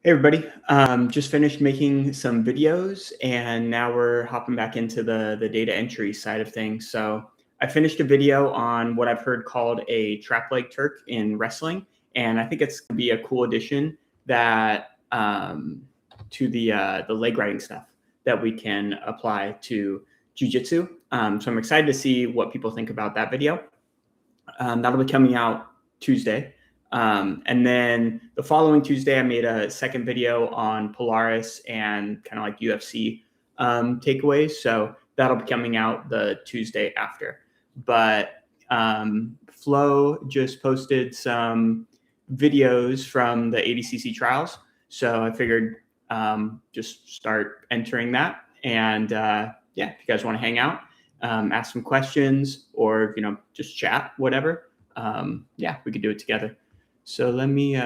Hey everybody, just finished making some videos and now we're hopping back into the data entry side of things. So I finished a video on what I've heard called a trap leg Turk in wrestling, and I think it's gonna be a cool addition that to the leg riding stuff that we can apply to jujitsu. So I'm excited to see what people think about that video. That'll be coming out Tuesday. And then the following Tuesday, I made a second video on Polaris and kind of like UFC takeaways. So that'll be coming out the Tuesday after. But Flo just posted some videos from the ADCC trials. So I figured just start entering that. And yeah, if you guys want to hang out, ask some questions or, just chat, whatever. Yeah, we could do it together. So let me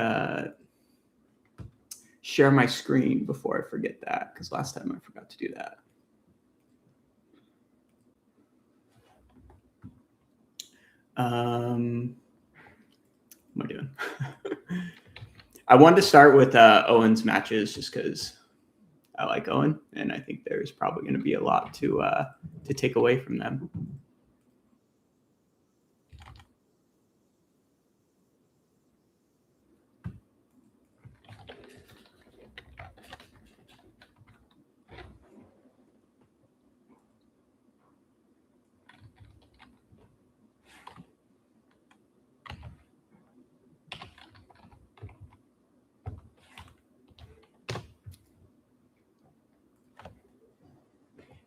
share my screen before I forget that, because last time I forgot to do that. What am I doing? I wanted to start with Owen's matches just because I like Owen, and I think there's probably going to be a lot to take away from them.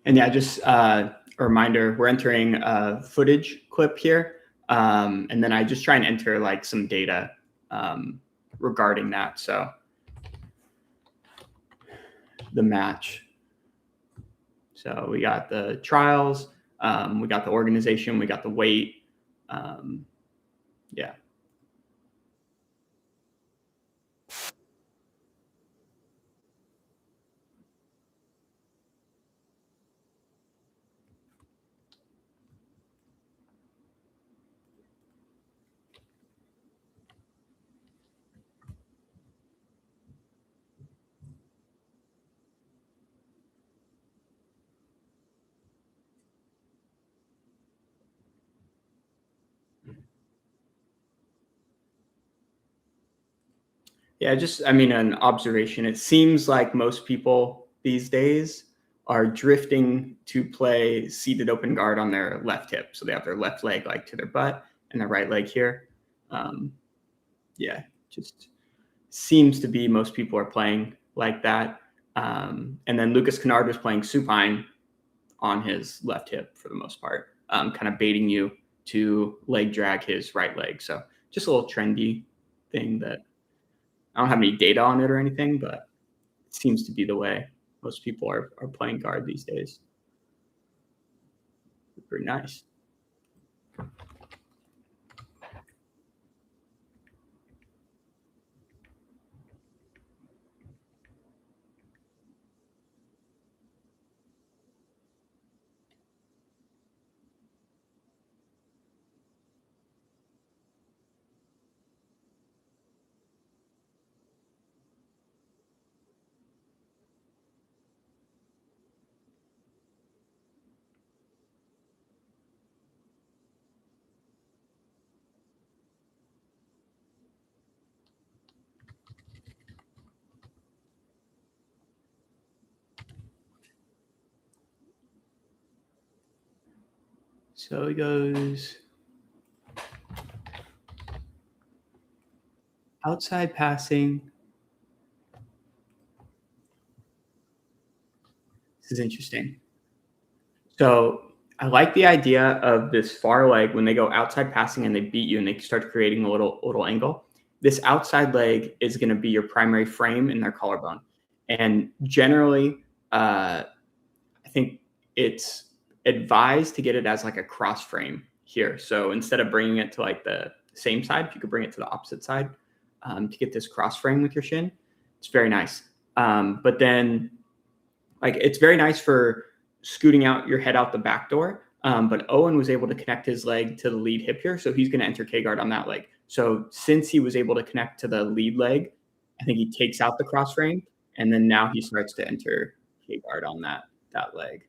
And yeah, just a reminder, we're entering a footage clip here. And then I just try and enter like some data regarding that. So the match. So we got the trials, we got the organization, we got the weight. Yeah. Yeah, just, I mean, an observation. It seems like most people these days are drifting to play seated open guard on their left hip. So they have their left leg like to their butt and their right leg here. Yeah, just seems to be most people are playing like that. And then Lucas Kennard was playing supine on his left hip for the most part, kind of baiting you to leg drag his right leg. So just a little trendy thing that I don't have any data on it or anything, but it seems to be the way most people are playing guard these days. Pretty nice. So he goes outside passing. This is interesting. So I like the idea of this far leg when they go outside passing and they beat you and they start creating a little angle. This outside leg is going to be your primary frame in their collarbone. And generally, I think it's advised to get it as like a cross frame here. So instead of bringing it to like the same side, if you could bring it to the opposite side to get this cross frame with your shin, it's very nice. But then like it's very nice for scooting out your head out the back door. But Owen was able to connect his leg to the lead hip here. So he's going to enter K-guard on that leg. So since he was able to connect to the lead leg, I think he takes out the cross frame, and then now he starts to enter K guard on that leg.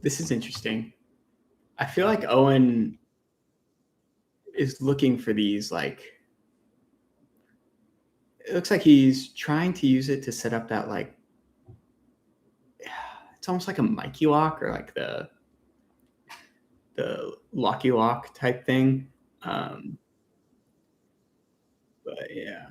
This is interesting. I feel like Owen is looking for these, like, it looks like he's trying to use it to set up that, like, it's almost like a Mikey lock or like the Locky lock type thing. But yeah.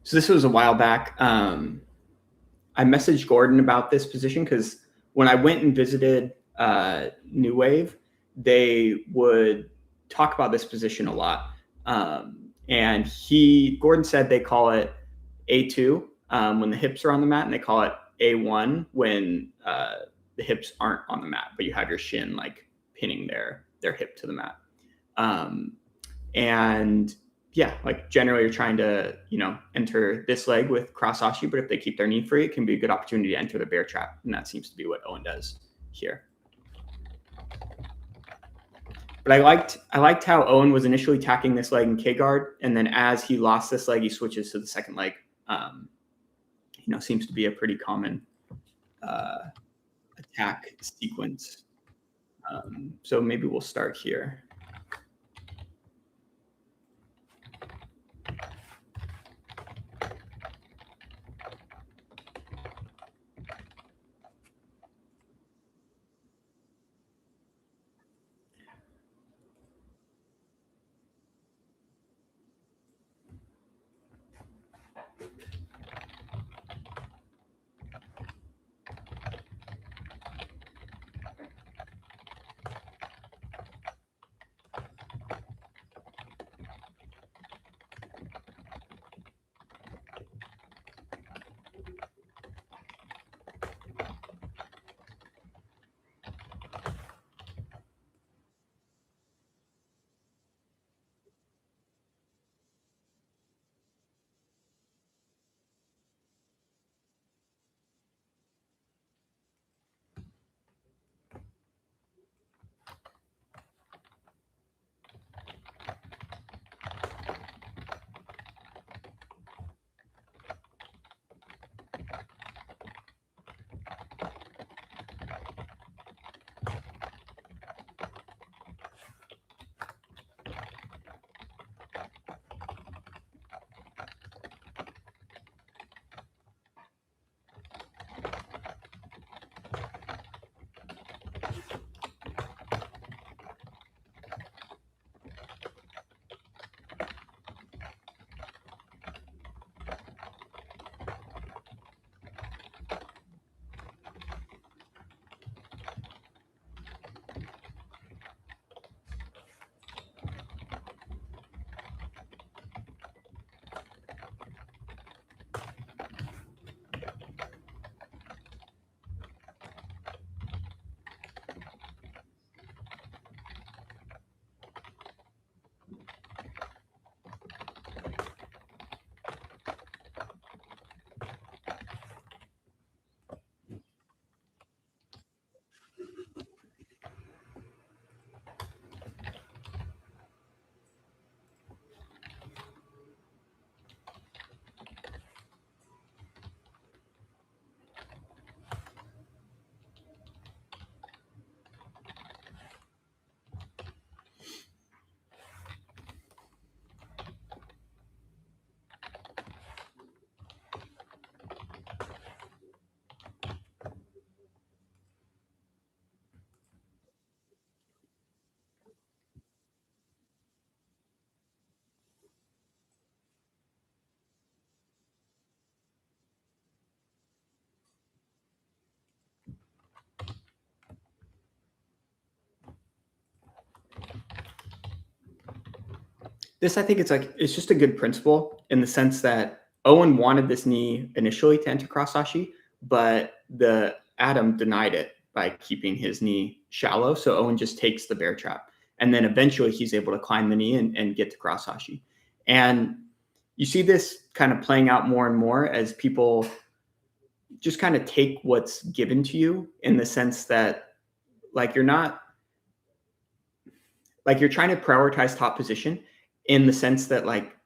So this was a while back. I messaged Gordon about this position because when I went and visited New Wave, they would talk about this position a lot. And Gordon said they call it A2 when the hips are on the mat, and they call it A1 when the hips aren't on the mat, but you have your shin like pinning their hip to the mat. And yeah, like generally you're trying to, enter this leg with cross oshi, but if they keep their knee free, it can be a good opportunity to enter the bear trap. And that seems to be what Owen does here. But I liked how Owen was initially attacking this leg in K guard, and then as he lost this leg, he switches to the second leg. Seems to be a pretty common attack sequence. So maybe we'll start here. This I think it's just a good principle in the sense that Owen wanted this knee initially to enter cross ashi, but the Adam denied it by keeping his knee shallow. So Owen just takes the bear trap. And then eventually he's able to climb the knee and get to cross ashi. And you see this kind of playing out more and more as people just kind of take what's given to you, in the sense that like you're not like you're trying to prioritize top position, in the sense that like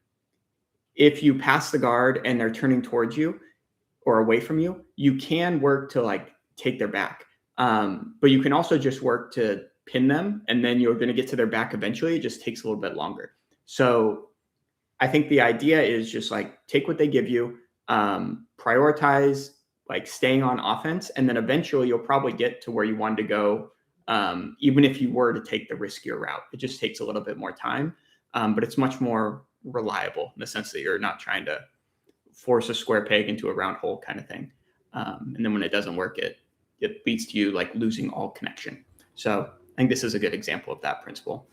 if you pass the guard and they're turning towards you or away from you, you can work to like take their back. But you can also just work to pin them, and then you're going to get to their back eventually. It just takes a little bit longer. So I think the idea is just like take what they give you, prioritize like staying on offense, and then eventually you'll probably get to where you wanted to go, even if you were to take the riskier route. It just takes a little bit more time, but it's much more reliable in the sense that you're not trying to force a square peg into a round hole kind of thing. And then when it doesn't work, it leads to you like losing all connection. So I think this is a good example of that principle.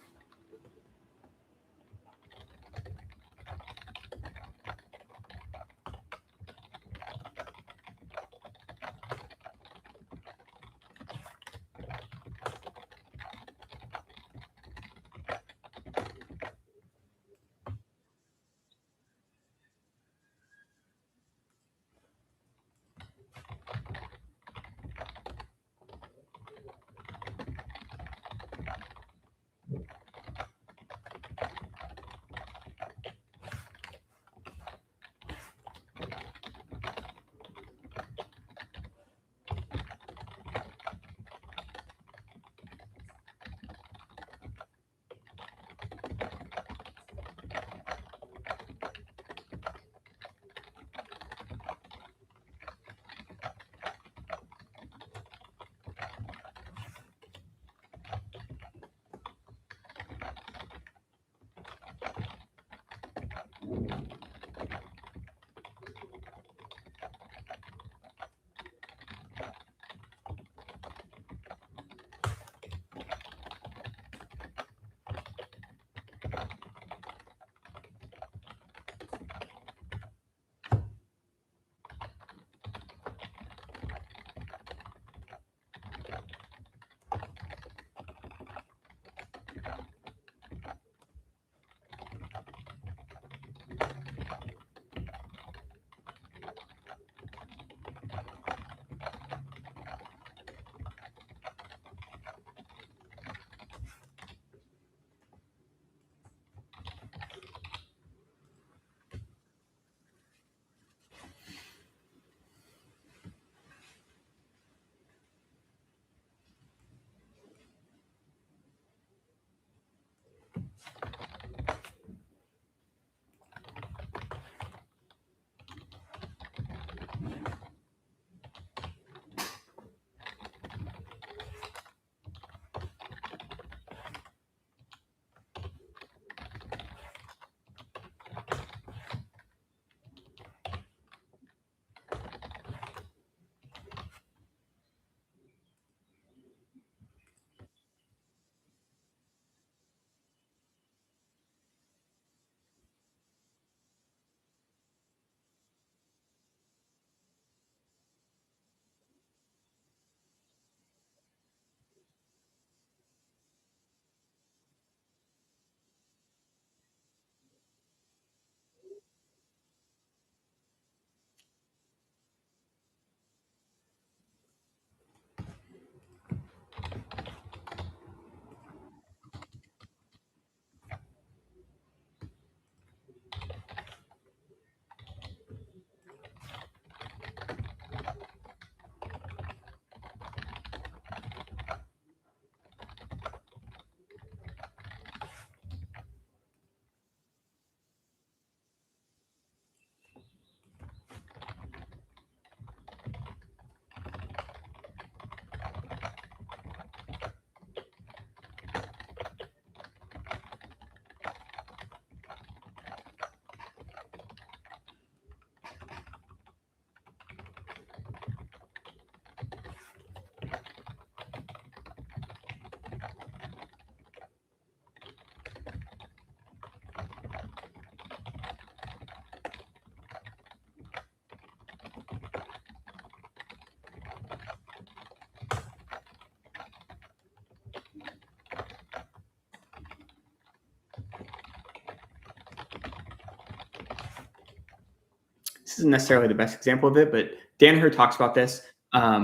this isn't necessarily the best example of it, but Danaher talks about this,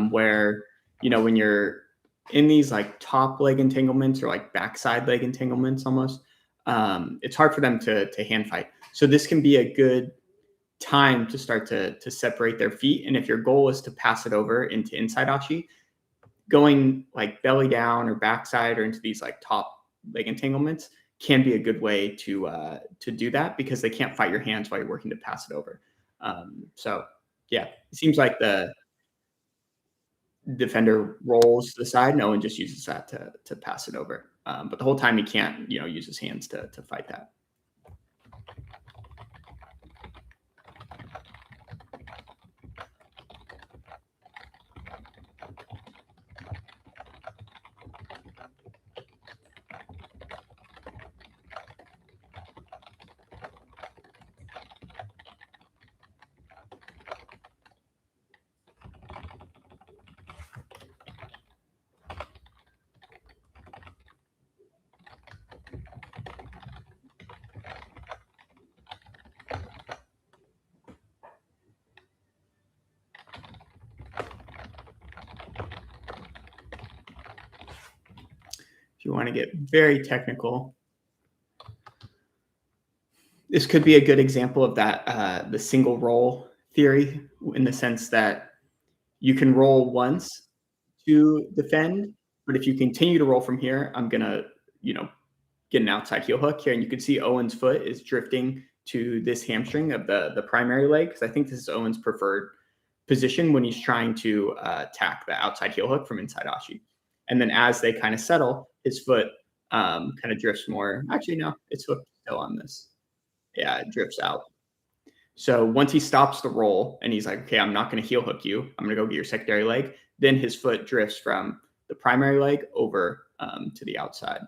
where when you're in these like top leg entanglements or like backside leg entanglements, almost, it's hard for them to hand fight. So this can be a good time to start to separate their feet. And if your goal is to pass it over into inside ashi, going like belly down or backside or into these like top leg entanglements can be a good way to do that, because they can't fight your hands while you're working to pass it over. So yeah, it seems like the defender rolls to the side. No one just uses that to pass it over. But the whole time he can't use his hands to fight that. If you want to get very technical, this could be a good example of that, the single roll theory, in the sense that you can roll once to defend, but if you continue to roll from here, I'm gonna, get an outside heel hook here. And you can see Owen's foot is drifting to this hamstring of the primary leg, because I think this is Owen's preferred position when he's trying to attack the outside heel hook from inside ashi. And then as they kind of settle, his foot kind of drifts more. Actually, no, it's hooked still on this. Yeah, it drifts out. So once he stops the roll and he's like, okay, I'm not going to heel hook you, I'm going to go get your secondary leg, then his foot drifts from the primary leg over to the outside.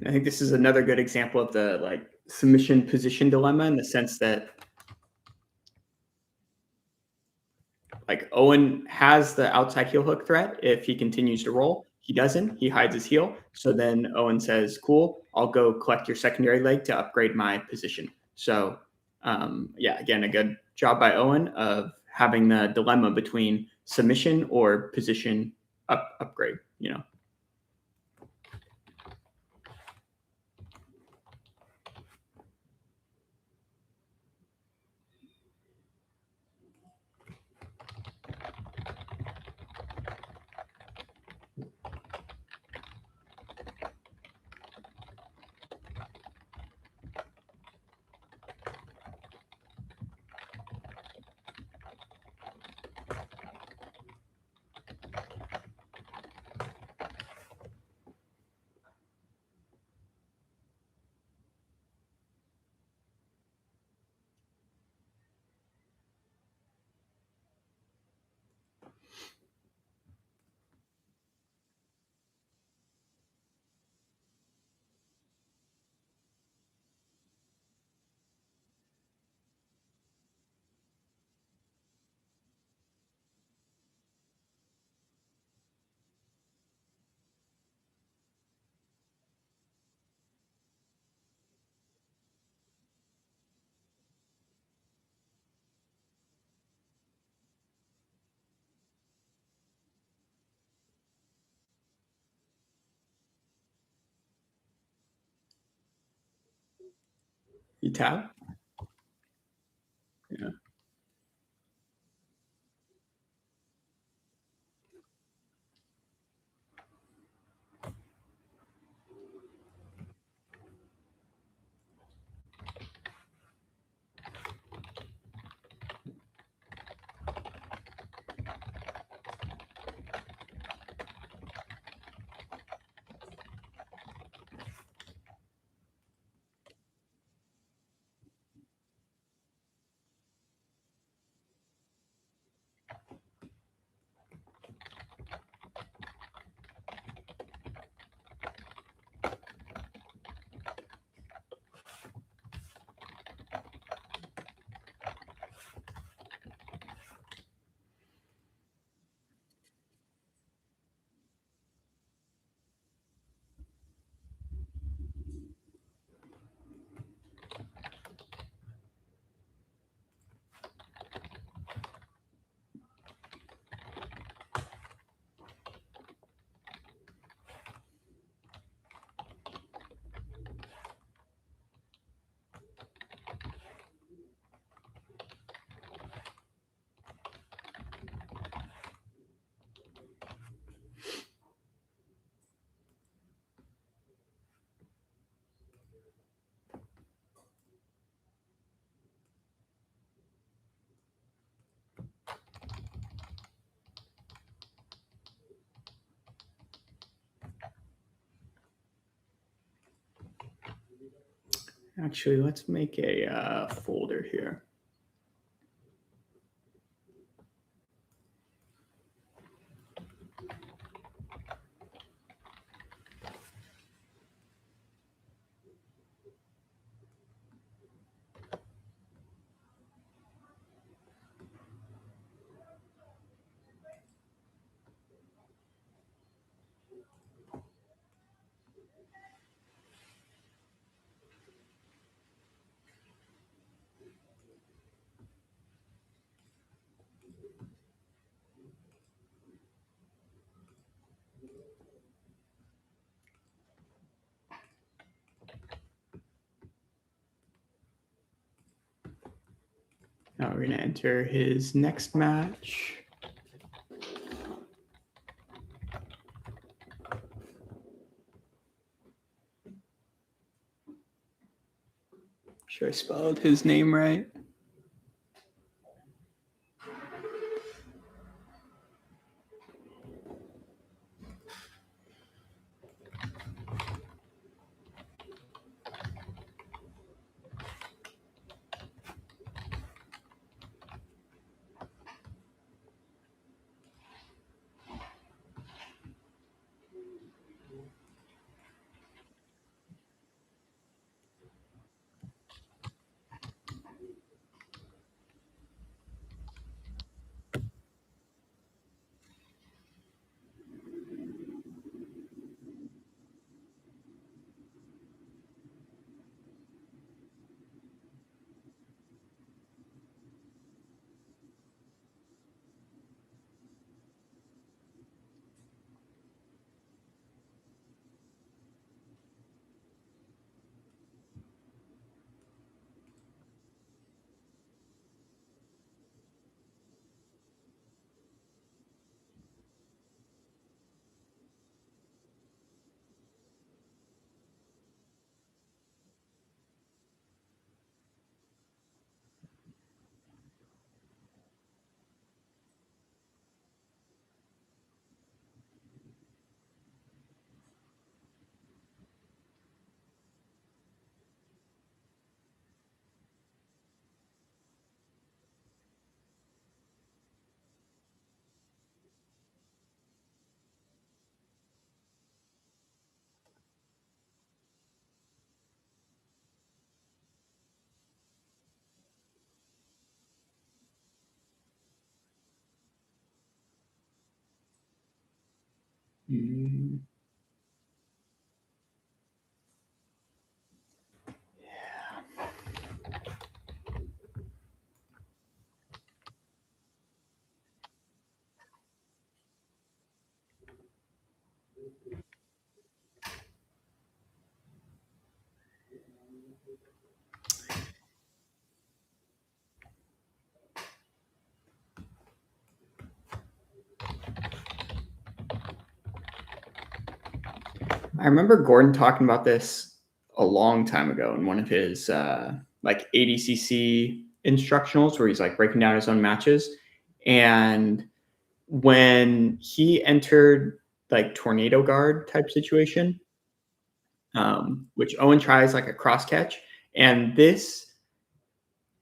I think this is another good example of the like submission position dilemma, in the sense that like Owen has the outside heel hook threat. If he continues to roll, he doesn't. He hides his heel. So then Owen says, "Cool, I'll go collect your secondary leg to upgrade my position." So yeah, again, a good job by Owen of having the dilemma between submission or position upgrade. You tap? Yeah. Actually, let's make a folder here. Now we're going to enter his next match. Sure I spelled his name right. Mm. I remember Gordon talking about this a long time ago in one of his like ADCC instructionals where he's like breaking down his own matches. And when he entered like tornado guard type situation, which Owen tries like a cross catch, and this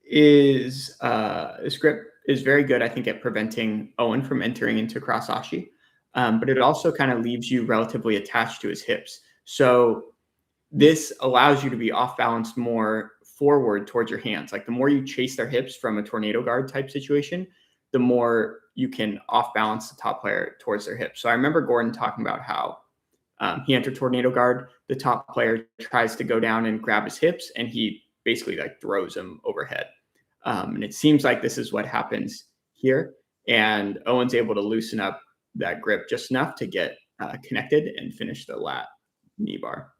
grip is very good, I think, at preventing Owen from entering into cross ashi. But it also kind of leaves you relatively attached to his hips. So this allows you to be off balance more forward towards your hands. Like the more you chase their hips from a tornado guard type situation, the more you can off balance the top player towards their hips. So I remember Gordon talking about how he entered tornado guard. The top player tries to go down and grab his hips, and he basically like throws him overhead. And it seems like this is what happens here. And Owen's able to loosen up that grip just enough to get connected and finish the lat knee bar.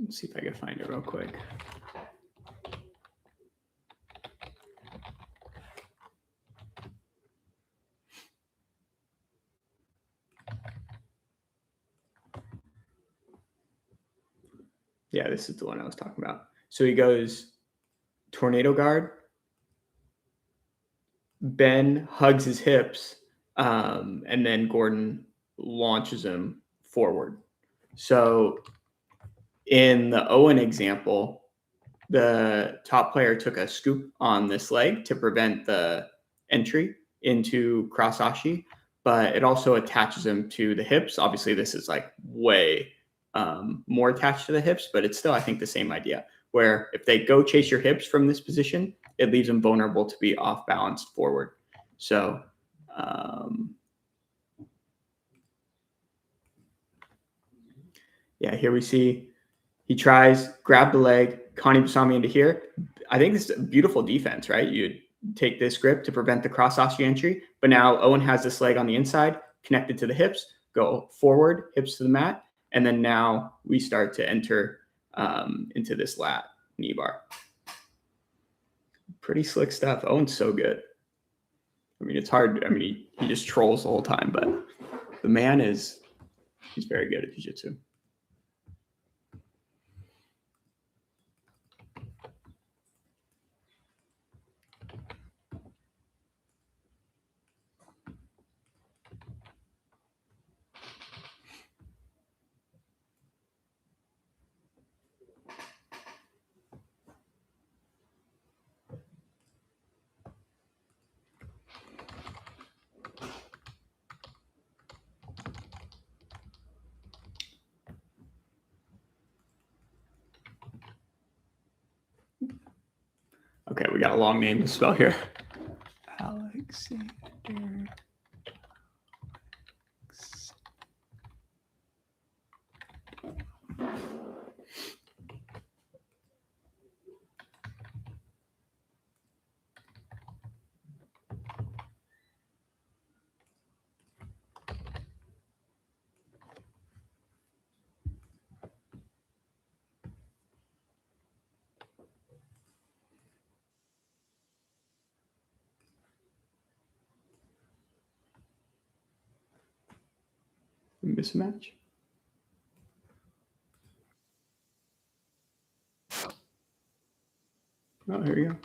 Just see if I can find it real quick. Yeah, this is the one I was talking about. So he goes tornado guard. Ben hugs his hips, and then Gordon launches him forward. So in the Owen example, the top player took a scoop on this leg to prevent the entry into cross ashi. but it also attaches them to the hips. Obviously, this is like way more attached to the hips, but it's still, I think, the same idea. Where if they go chase your hips from this position, it leaves them vulnerable to be off balanced forward. So, yeah, here we see he tries, grab the leg, Connie Basami into here. I think this is a beautiful defense, right? You take this grip to prevent the cross osteo entry, but now Owen has this leg on the inside, connected to the hips, go forward, hips to the mat, and then now we start to enter into this lat knee bar. Pretty slick stuff. Owen's so good. I mean, it's hard. I mean, he just trolls the whole time, but the man he's very good at jiu-jitsu. Okay, we got a long name to spell here. Alexander. Mismatch. Oh, here you go.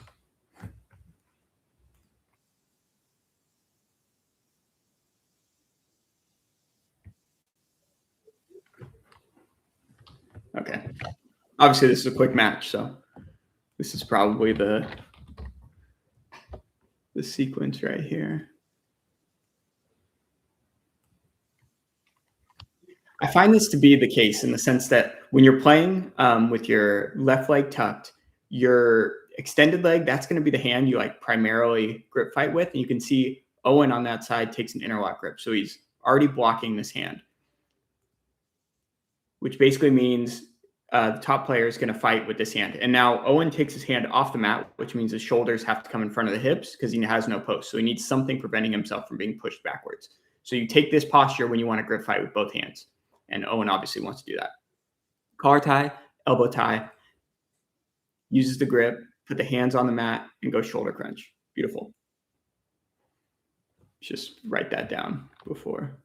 Okay. Obviously, this is a quick match, so this is probably the sequence right here. I find this to be the case in the sense that when you're playing with your left leg tucked, your extended leg, that's going to be the hand you like primarily grip fight with. And you can see Owen on that side takes an interlock grip. So he's already blocking this hand, which basically means the top player is going to fight with this hand. And now Owen takes his hand off the mat, which means his shoulders have to come in front of the hips because he has no post. So he needs something preventing himself from being pushed backwards. So you take this posture when you want to grip fight with both hands. And Owen obviously wants to do that. Collar tie, elbow tie, uses the grip, put the hands on the mat, and go shoulder crunch. Beautiful. Just write that down before.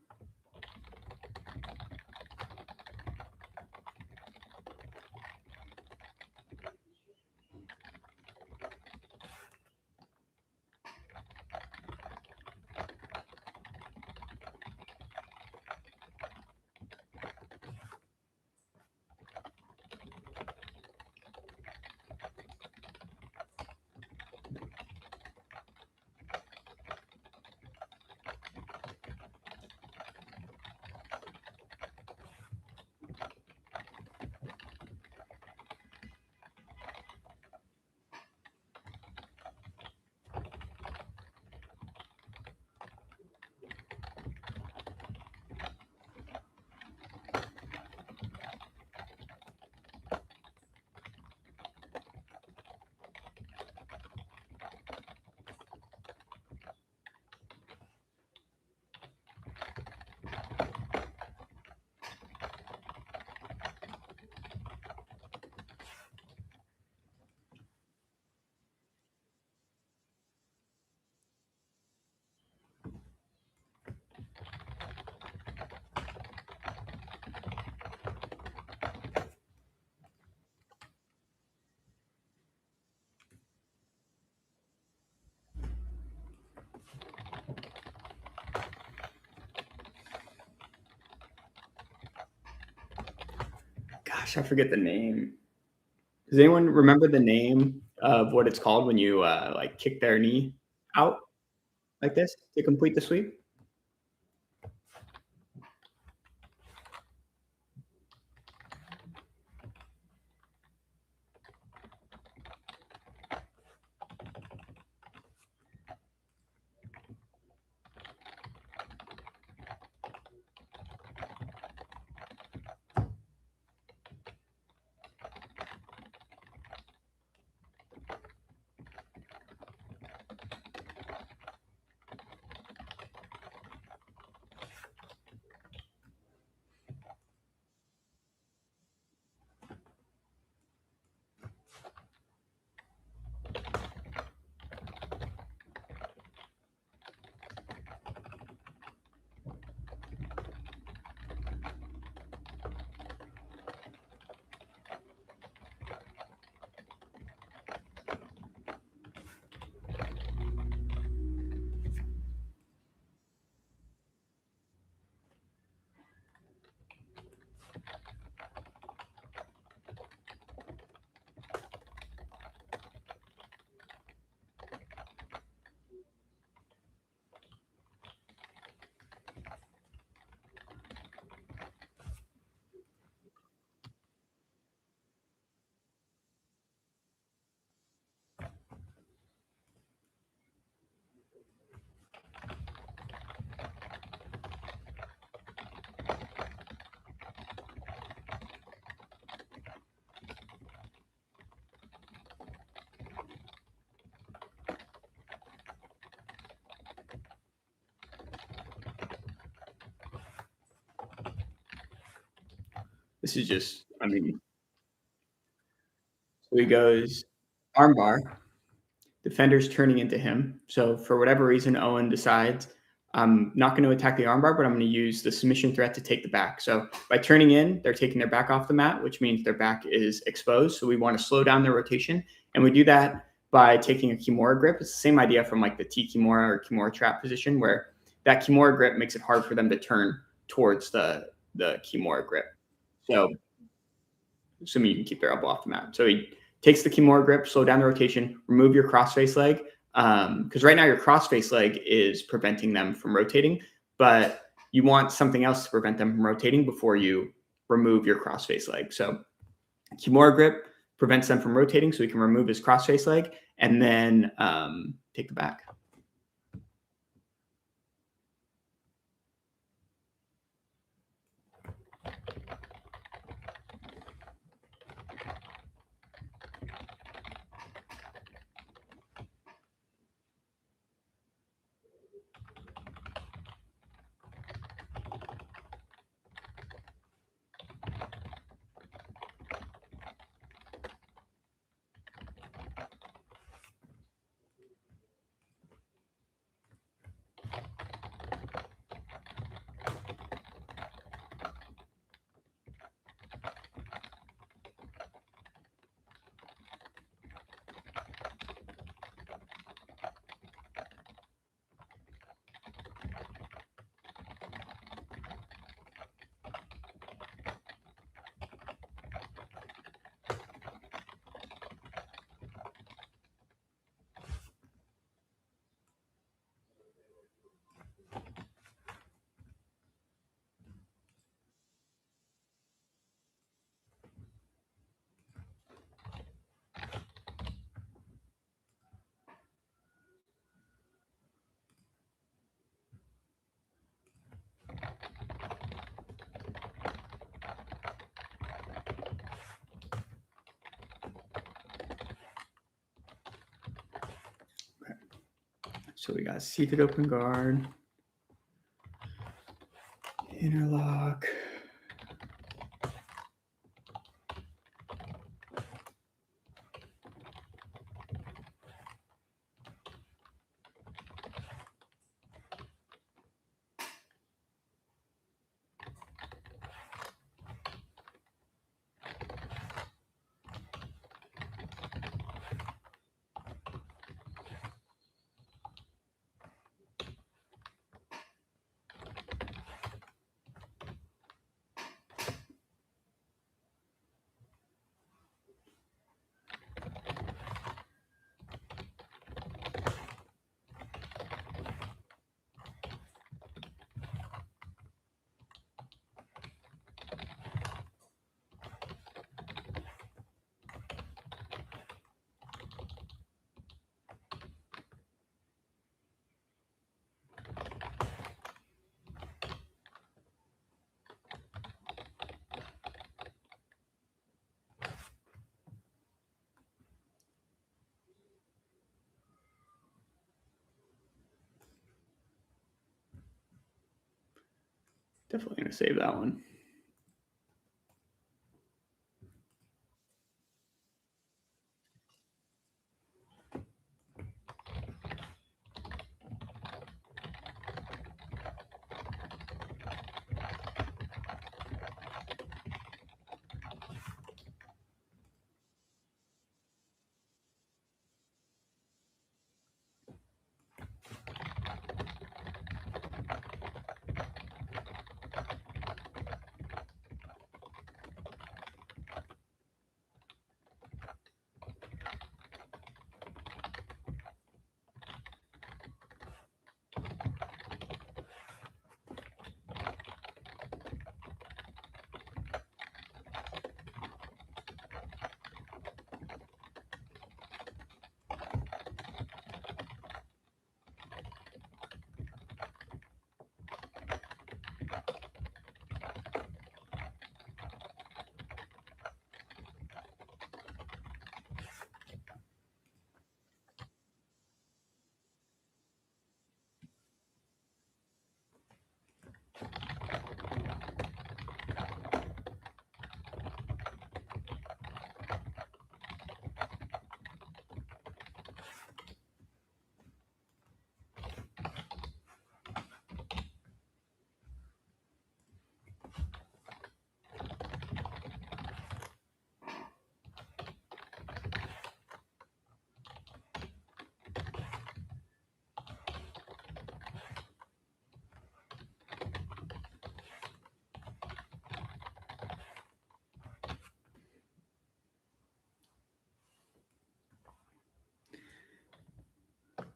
Gosh, I forget the name. Does anyone remember the name of what it's called when you like kick their knee out like this to complete the sweep? This is just, I mean, so he goes armbar, defender's turning into him. So for whatever reason, Owen decides I'm not going to attack the armbar, but I'm going to use the submission threat to take the back. So by turning in, they're taking their back off the mat, which means their back is exposed. So we want to slow down their rotation. And we do that by taking a Kimura grip. It's the same idea from like the T Kimura or Kimura trap position, where that Kimura grip makes it hard for them to turn towards the Kimura grip. So assuming you can keep their elbow off the mat. So he takes the Kimura grip, slow down the rotation, remove your crossface leg. Because right now your crossface leg is preventing them from rotating, but you want something else to prevent them from rotating before you remove your crossface leg. So Kimura grip prevents them from rotating, so we can remove his crossface leg and then take the back. So we got seated open guard, interlock. Definitely going to save that one.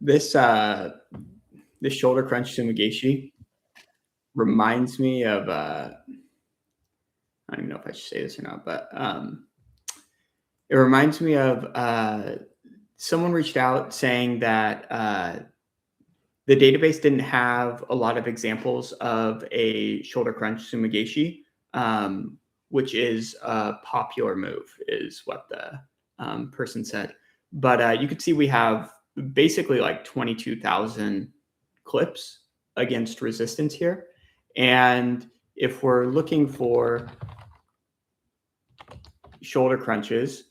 This this shoulder crunch sumigashi reminds me of I don't even know if I should say this or not, but it reminds me of someone reached out saying that the database didn't have a lot of examples of a shoulder crunch sumigashi, which is a popular move, is what the person said. But you could see we have basically like 22,000 clips against resistance here. And if we're looking for shoulder crunches,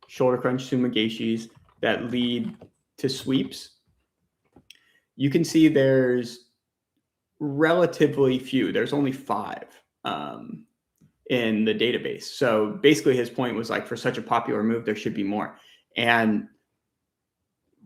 shoulder crunch sumigashis that lead to sweeps, you can see there's relatively few. There's only 5 in the database. So basically his point was like, for such a popular move, there should be more. And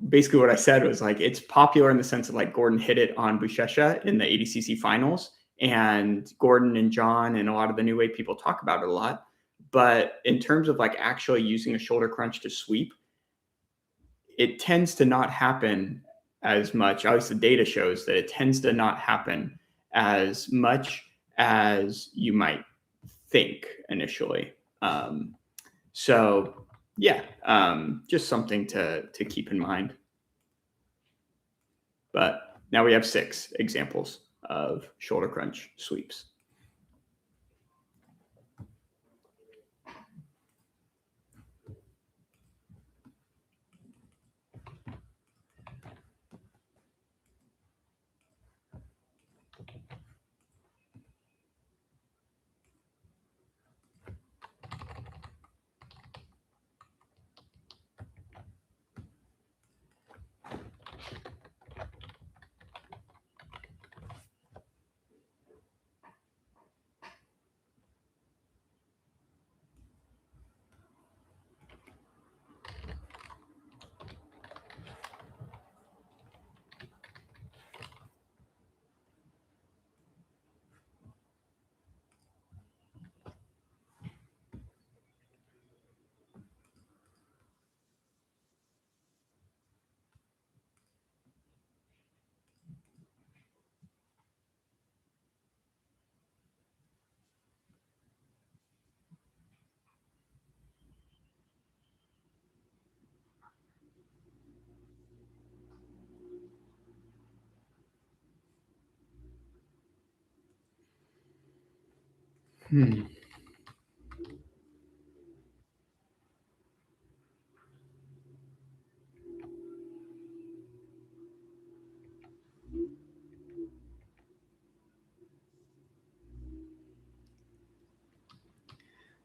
basically what I said was like, it's popular in the sense of like Gordon hit it on Buchecha in the ADCC finals, and Gordon and John and a lot of the new wave people talk about it a lot. But in terms of like actually using a shoulder crunch to sweep, it tends to not happen as much. At least the data shows that it tends to not happen as much as you might think initially. So yeah, just something to keep in mind. But now we have 6 examples of shoulder crunch sweeps.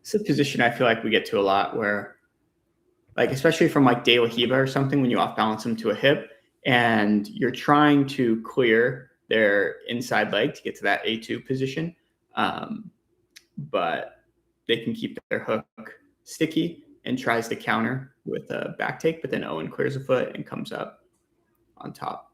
It's a position I feel like we get to a lot where, like, especially from like De La Hiva or something, when you off balance them to a hip and you're trying to clear their inside leg to get to that A2 position. But they can keep their hook sticky and tries to counter with a back take, but then Owen clears a foot and comes up on top.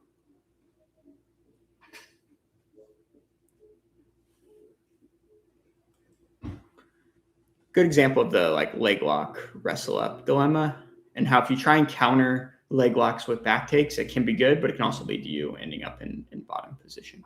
Good example of the like leg lock wrestle up dilemma, and how if you try and counter leg locks with back takes, it can be good, but it can also lead to you ending up in bottom position.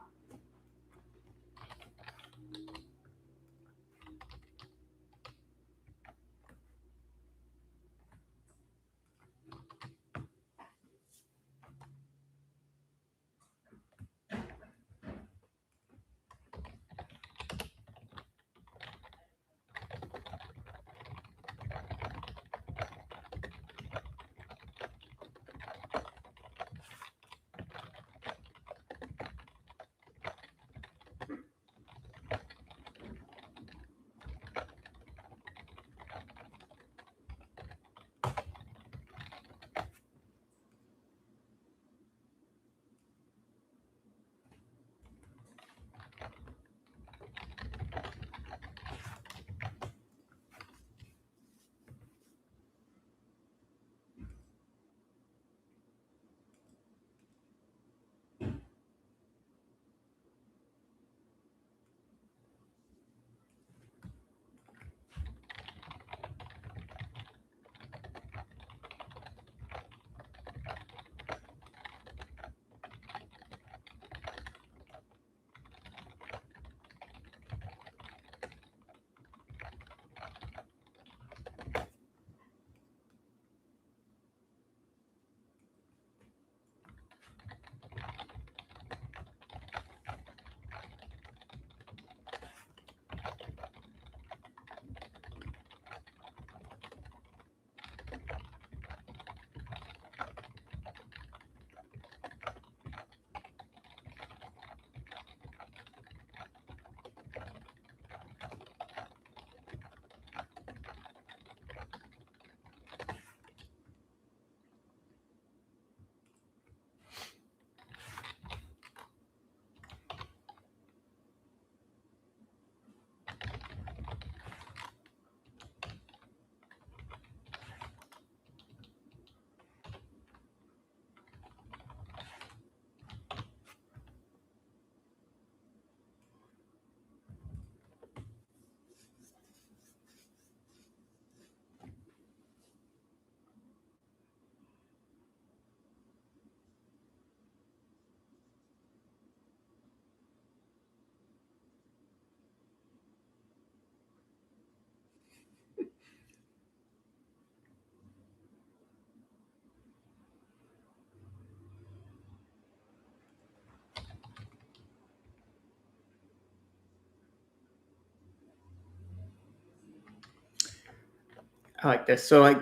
I like this. So like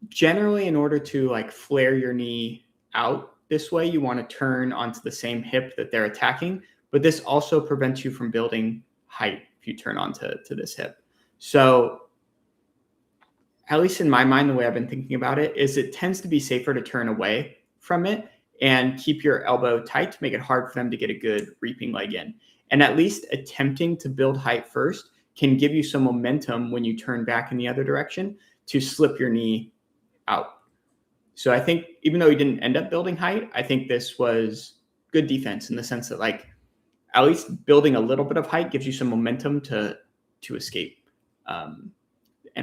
generally in order to like flare your knee out this way, you want to turn onto the same hip that they're attacking, but this also prevents you from building height if you turn onto this hip. So at least in my mind, the way I've been thinking about it is it tends to be safer to turn away from it and keep your elbow tight to make it hard for them to get a good reaping leg in. And at least attempting to build height first can give you some momentum when you turn back in the other direction to slip your knee out. So I think even though he didn't end up building height, I think this was good defense in the sense that like at least building a little bit of height gives you some momentum to escape. And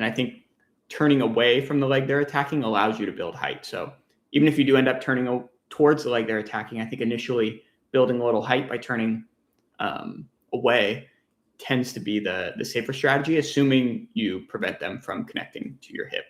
I think turning away from the leg they're attacking allows you to build height. So even if you do end up turning towards the leg they're attacking, I think initially building a little height by turning away tends to be the safer strategy, assuming you prevent them from connecting to your hip.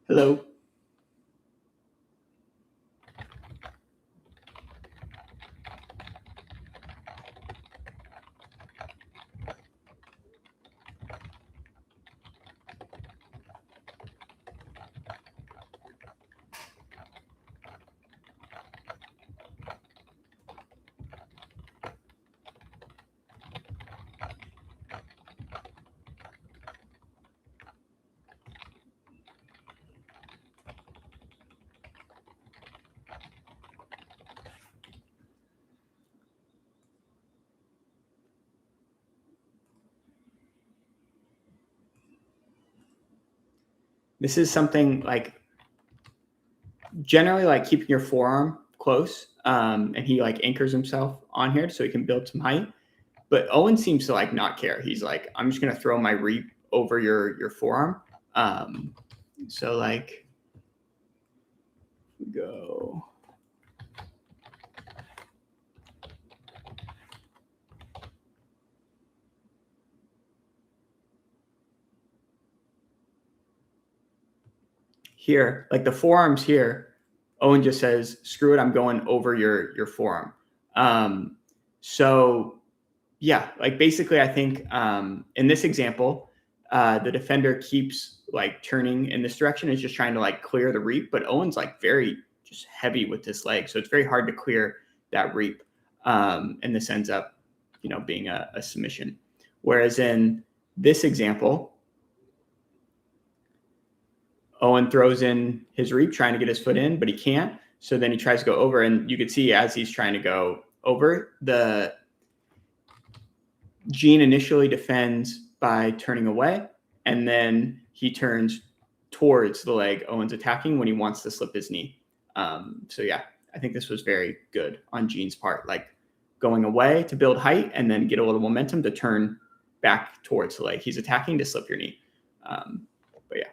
Hello. This is something like generally like keeping your forearm close, and he like anchors himself on here so he can build some height. But Owen seems to like not care. He's like, I'm just gonna throw my reap over your forearm. So like go. Here, like the forearms here, Owen just says, screw it, I'm going over your forearm. So yeah, like basically I think in this example, the defender keeps like turning in this direction, is just trying to like clear the reap, but Owen's like very just heavy with this leg. So it's very hard to clear that reap. And this ends up, being a submission. Whereas in this example, Owen throws in his reap trying to get his foot in, but he can't. So then he tries to go over, and you could see as he's trying to go over, the Gene initially defends by turning away, and then he turns towards the leg Owen's attacking when he wants to slip his knee. So yeah, I think this was very good on Gene's part, like going away to build height and then get a little momentum to turn back towards the leg he's attacking to slip your knee. But yeah.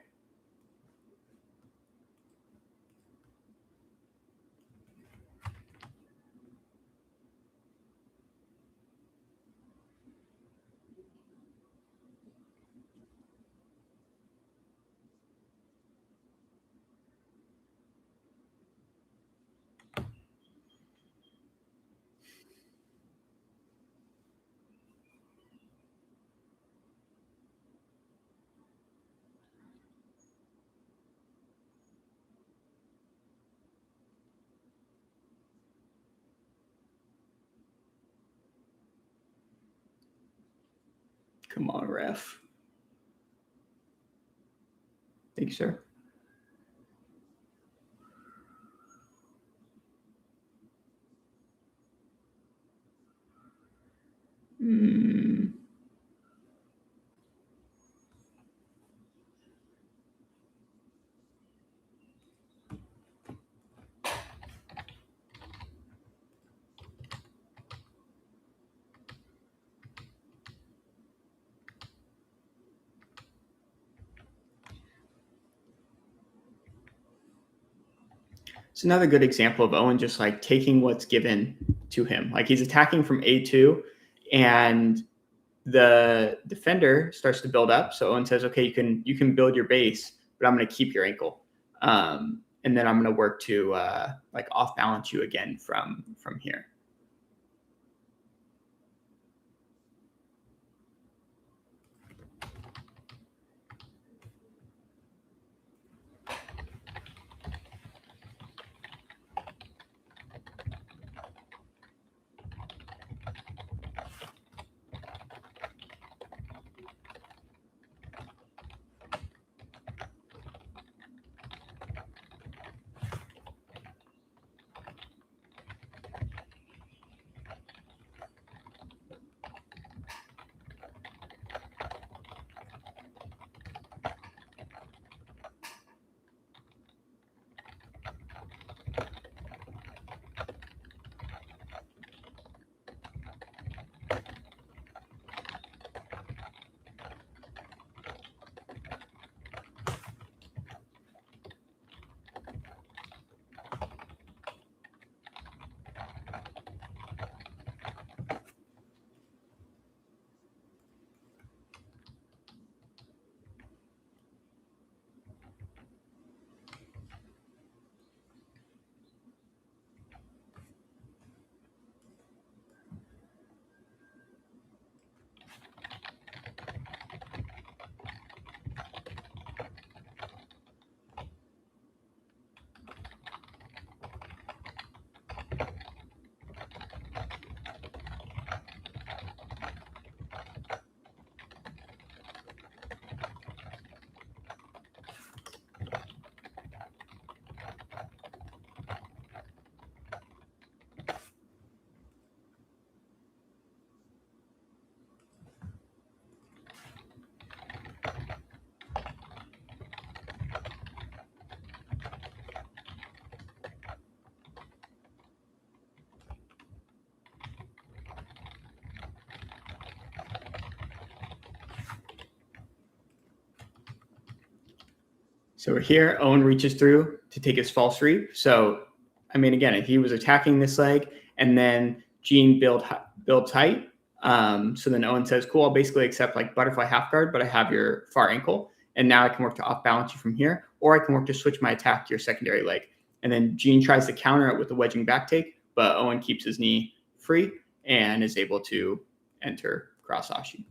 Come on, ref. Thank you, sir. It's another good example of Owen just like taking what's given to him. Like he's attacking from A2, and the defender starts to build up. So Owen says, okay, you can build your base, but I'm going to keep your ankle. And then I'm going to work to like off balance you again from here. So we're here. Owen reaches through to take his false reap. So, I mean, again, he was attacking this leg, and then Gene builds height. So then Owen says, cool, I'll basically accept like butterfly half guard, but I have your far ankle. And now I can work to off balance you from here, or I can work to switch my attack to your secondary leg. And then Gene tries to counter it with a wedging back take, but Owen keeps his knee free and is able to enter cross ashi.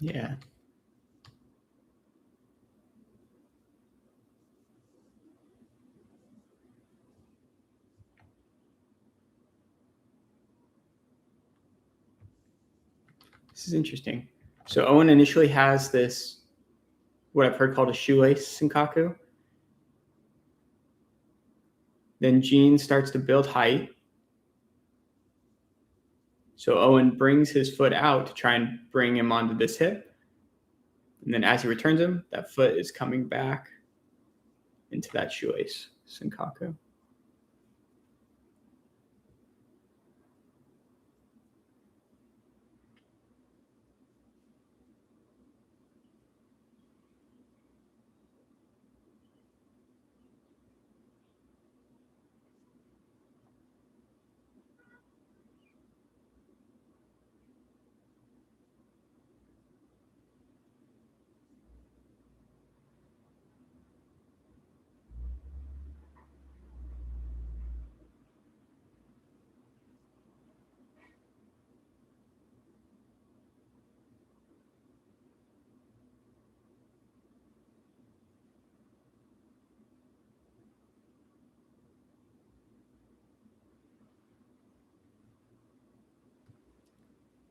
Yeah. This is interesting. So Owen initially has this, what I've heard called a shoelace senkaku. Then Gene starts to build height. So Owen brings his foot out to try and bring him onto this hip. And then as he returns him, that foot is coming back into that shoelace senkaku.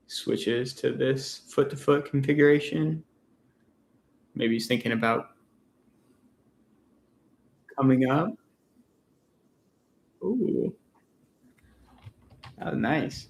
Switches to this foot-to-foot configuration. Maybe he's thinking about coming up. Ooh, that was nice.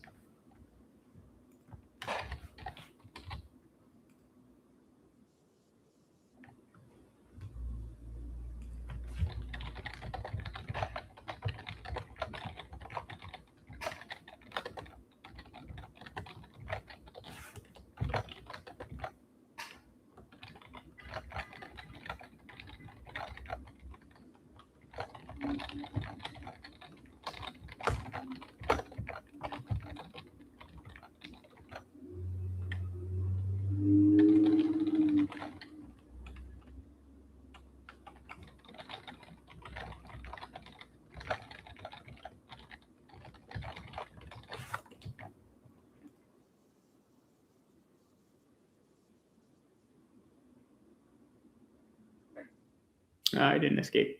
I didn't escape.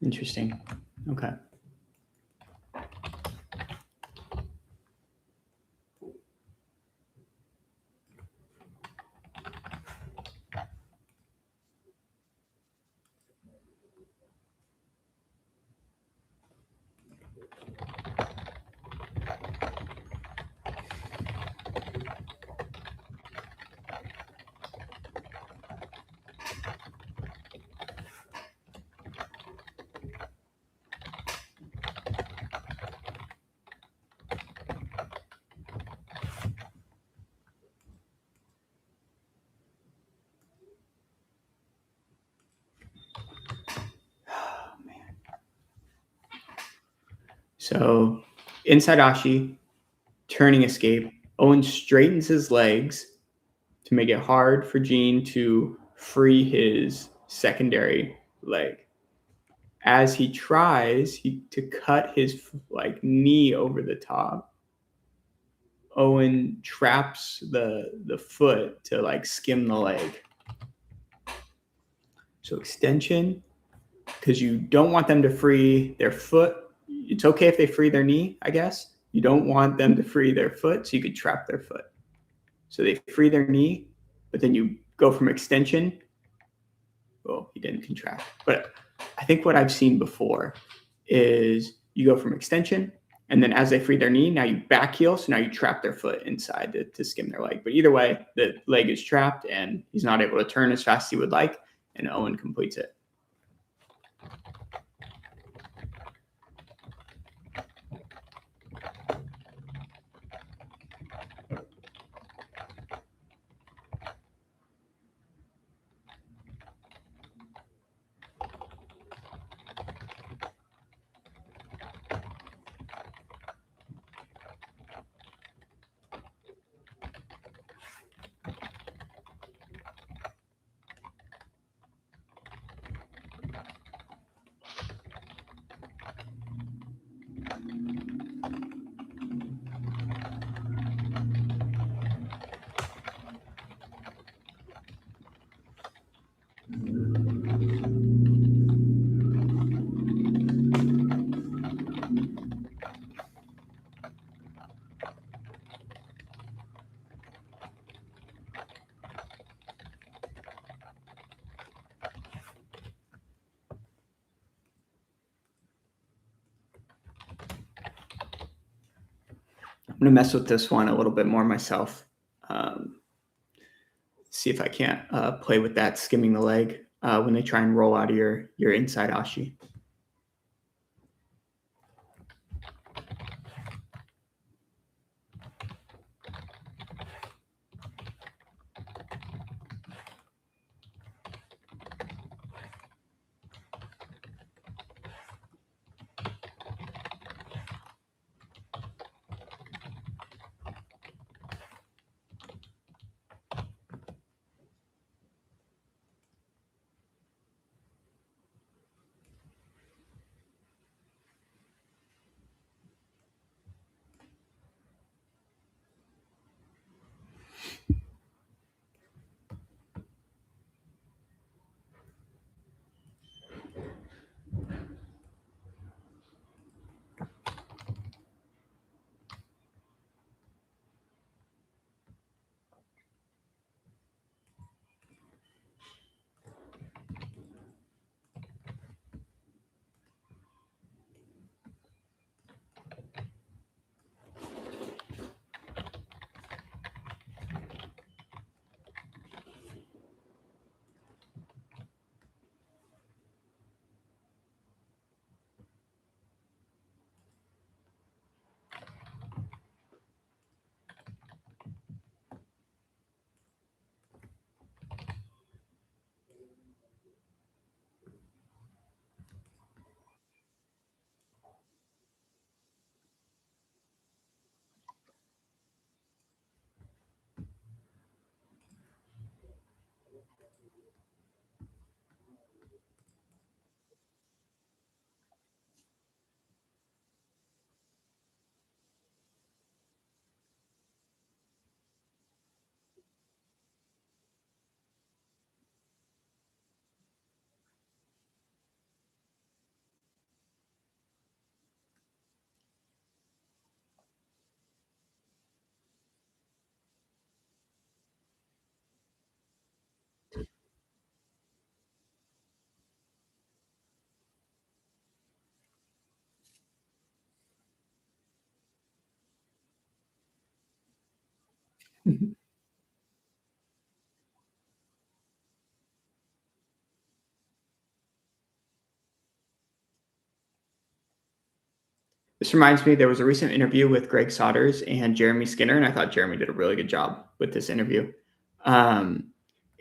Interesting. Okay. Oh, man. So inside Ashi, turning escape, Owen straightens his legs to make it hard for Gene to free his secondary leg. As he tries to cut his knee over the top, Owen traps the foot to skim the leg. So extension, because you don't want them to free their foot. It's okay if they free their knee, I guess. You don't want them to free their foot, so you could trap their foot. So they free their knee, but then you go from extension. Well, he didn't contract. But I think what I've seen before is you go from extension, and then as they free their knee, now you back heel. So now you trap their foot inside to skim their leg. But either way, the leg is trapped, and he's not able to turn as fast as he would like, and Owen completes it. I'm going to mess with this one a little bit more myself. See if I can't play with that skimming the leg when they try and roll out of your inside Ashi. This reminds me, there was a recent interview with Greg Sodders and Jeremy Skinner, and I thought Jeremy did a really good job with this interview. Um,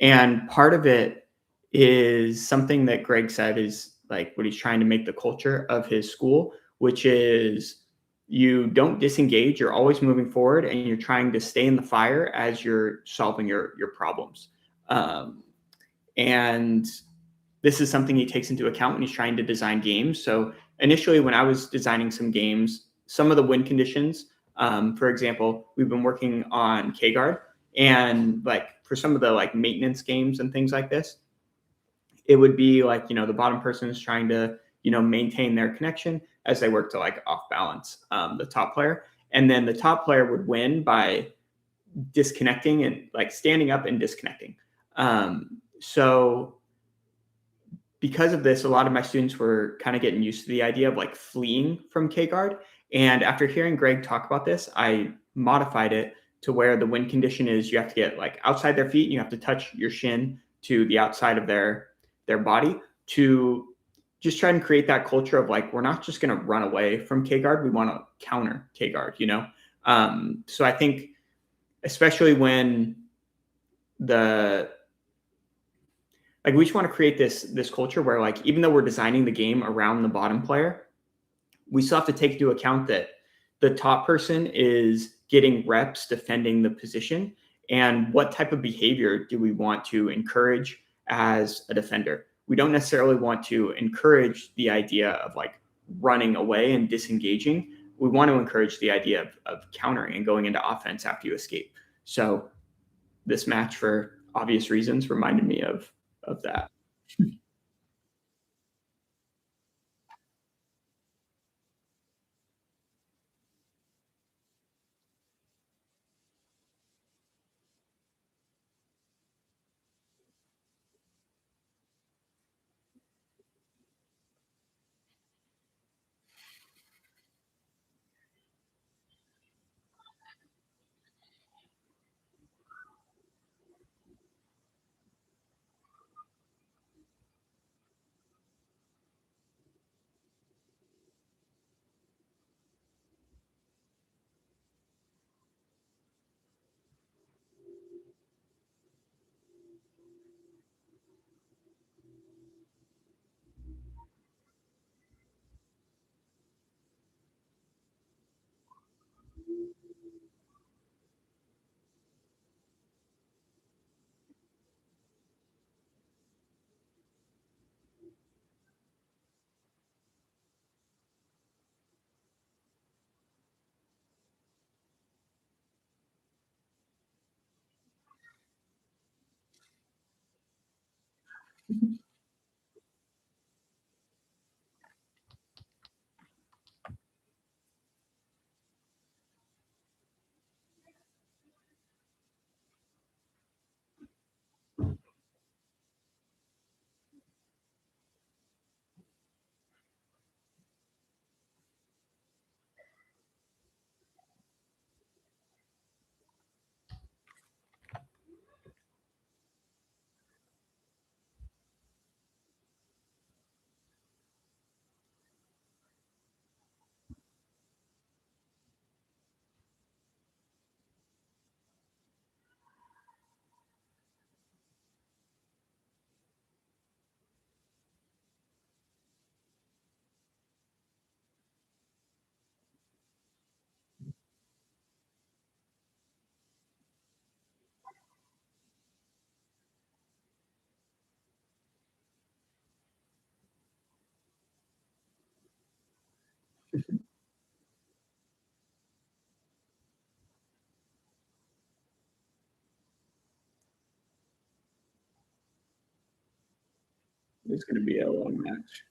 and part of it is something that Greg said is like what he's trying to make the culture of his school, which is you don't disengage, you're always moving forward, and you're trying to stay in the fire as you're solving your problems. Um, and this is something he takes into account when he's trying to design games. So initially, when I was designing some games, some of the win conditions, for example, we've been working on K-Guard, and like for some of the like maintenance games and things like this, it would be like, the bottom person is trying to, maintain their connection as they work to like off balance the top player. And then the top player would win by disconnecting and like standing up and disconnecting. So because of this, a lot of my students were kind of getting used to the idea of like fleeing from K guard. And after hearing Greg talk about this, I modified it to where the win condition is you have to get like outside their feet and you have to touch your shin to the outside of their body to just try and create that culture of like we're not just going to run away from K guard, we want to counter K guard. So I think especially when the like we just want to create this culture where like even though we're designing the game around the bottom player, we still have to take into account that the top person is getting reps defending the position, and what type of behavior do we want to encourage as a defender. We don't necessarily want to encourage the idea of like running away and disengaging. We want to encourage the idea of countering and going into offense after you escape. So this match, for obvious reasons, reminded me of that. It's going to be a long match.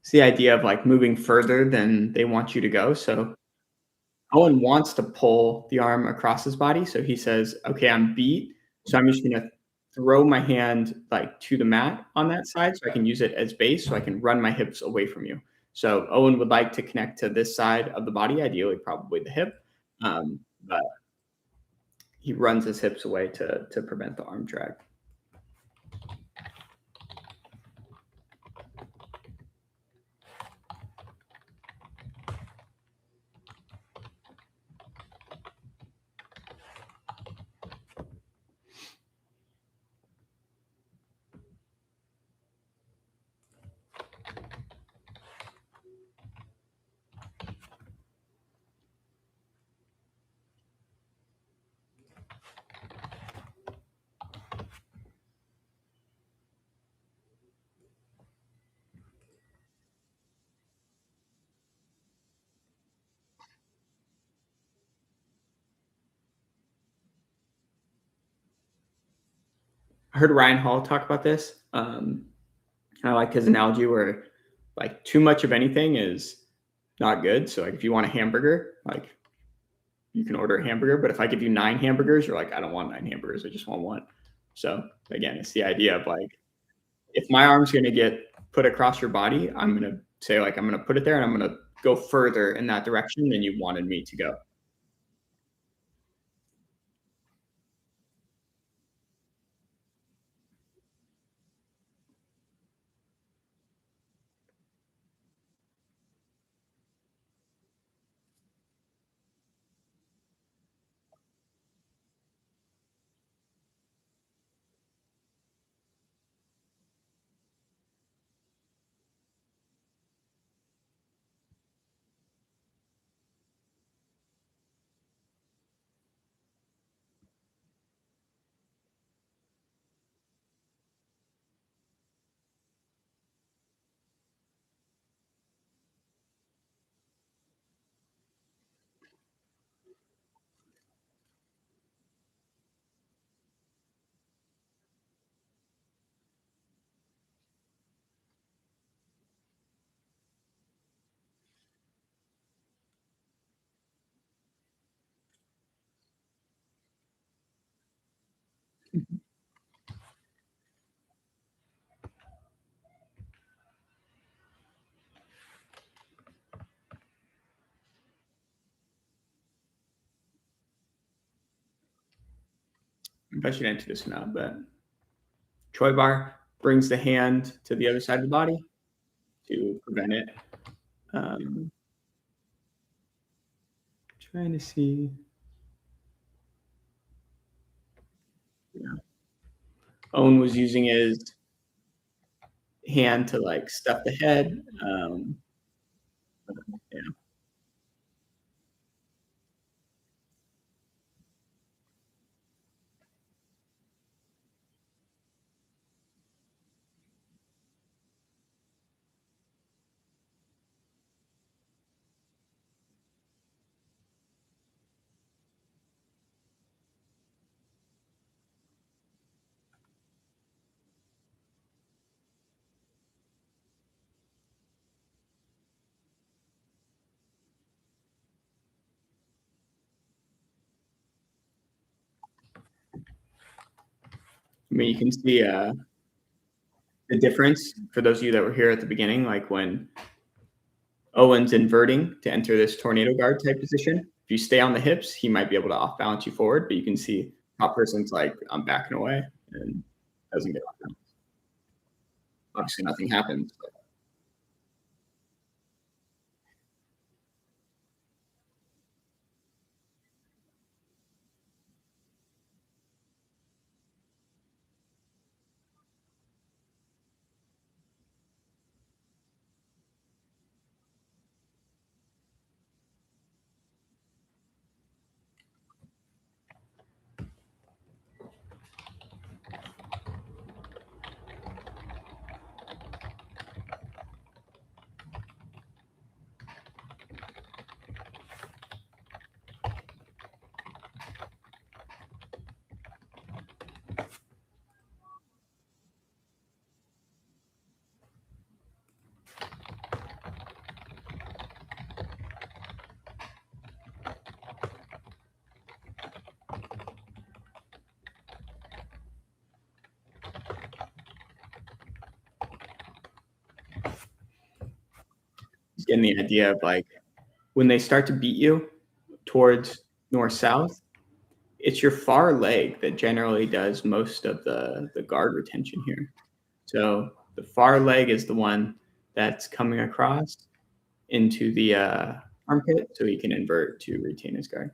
It's the idea of like moving further than they want you to go. So Owen wants to pull the arm across his body. So he says, okay, I'm beat. So I'm just going to throw my hand like to the mat on that side so I can use it as base so I can run my hips away from you. So Owen would like to connect to this side of the body, ideally, probably the hip. But he runs his hips away to prevent the arm drag. I heard Ryan Hall talk about this. I like his analogy where like too much of anything is not good. So like if you want a hamburger, like you can order a hamburger, but if I give you 9 hamburgers, you're like, I don't want 9 hamburgers. I just want one. So again, it's the idea of like, if my arm's going to get put across your body, I'm going to say like, I'm going to put it there and I'm going to go further in that direction than you wanted me to go. I should answer this or not, but Troy bar brings the hand to the other side of the body to prevent it. Um, Trying to see. Yeah. Owen was using his hand to like stuff the head. Yeah. I mean, you can see the difference for those of you that were here at the beginning, like when Owen's inverting to enter this tornado guard type position. If you stay on the hips, he might be able to off balance you forward, but you can see top person's like, I'm backing away and doesn't get off balance. Obviously, nothing happens. But getting the idea of, like, when they start to beat you towards north-south, it's your far leg that generally does most of the guard retention here. So, the far leg is the one that's coming across into the, armpit, so he can invert to retain his guard.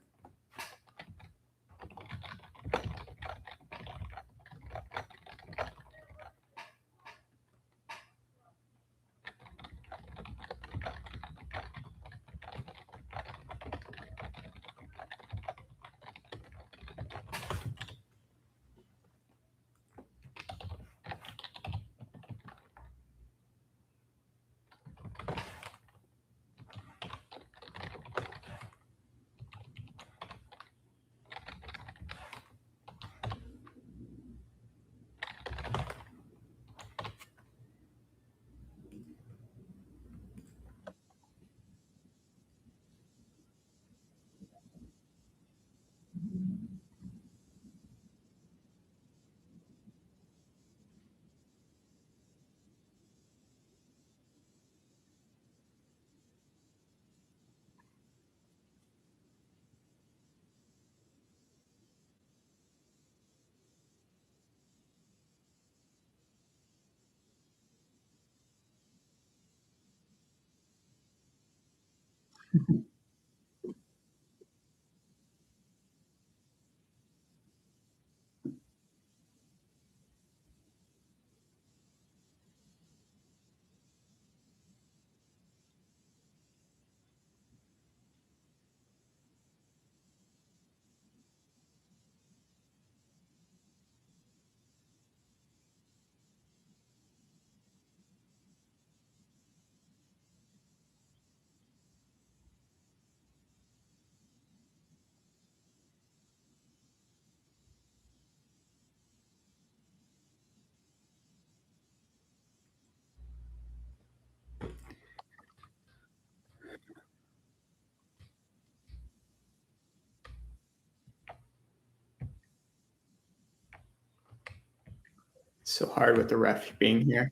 It's so hard with the ref being here.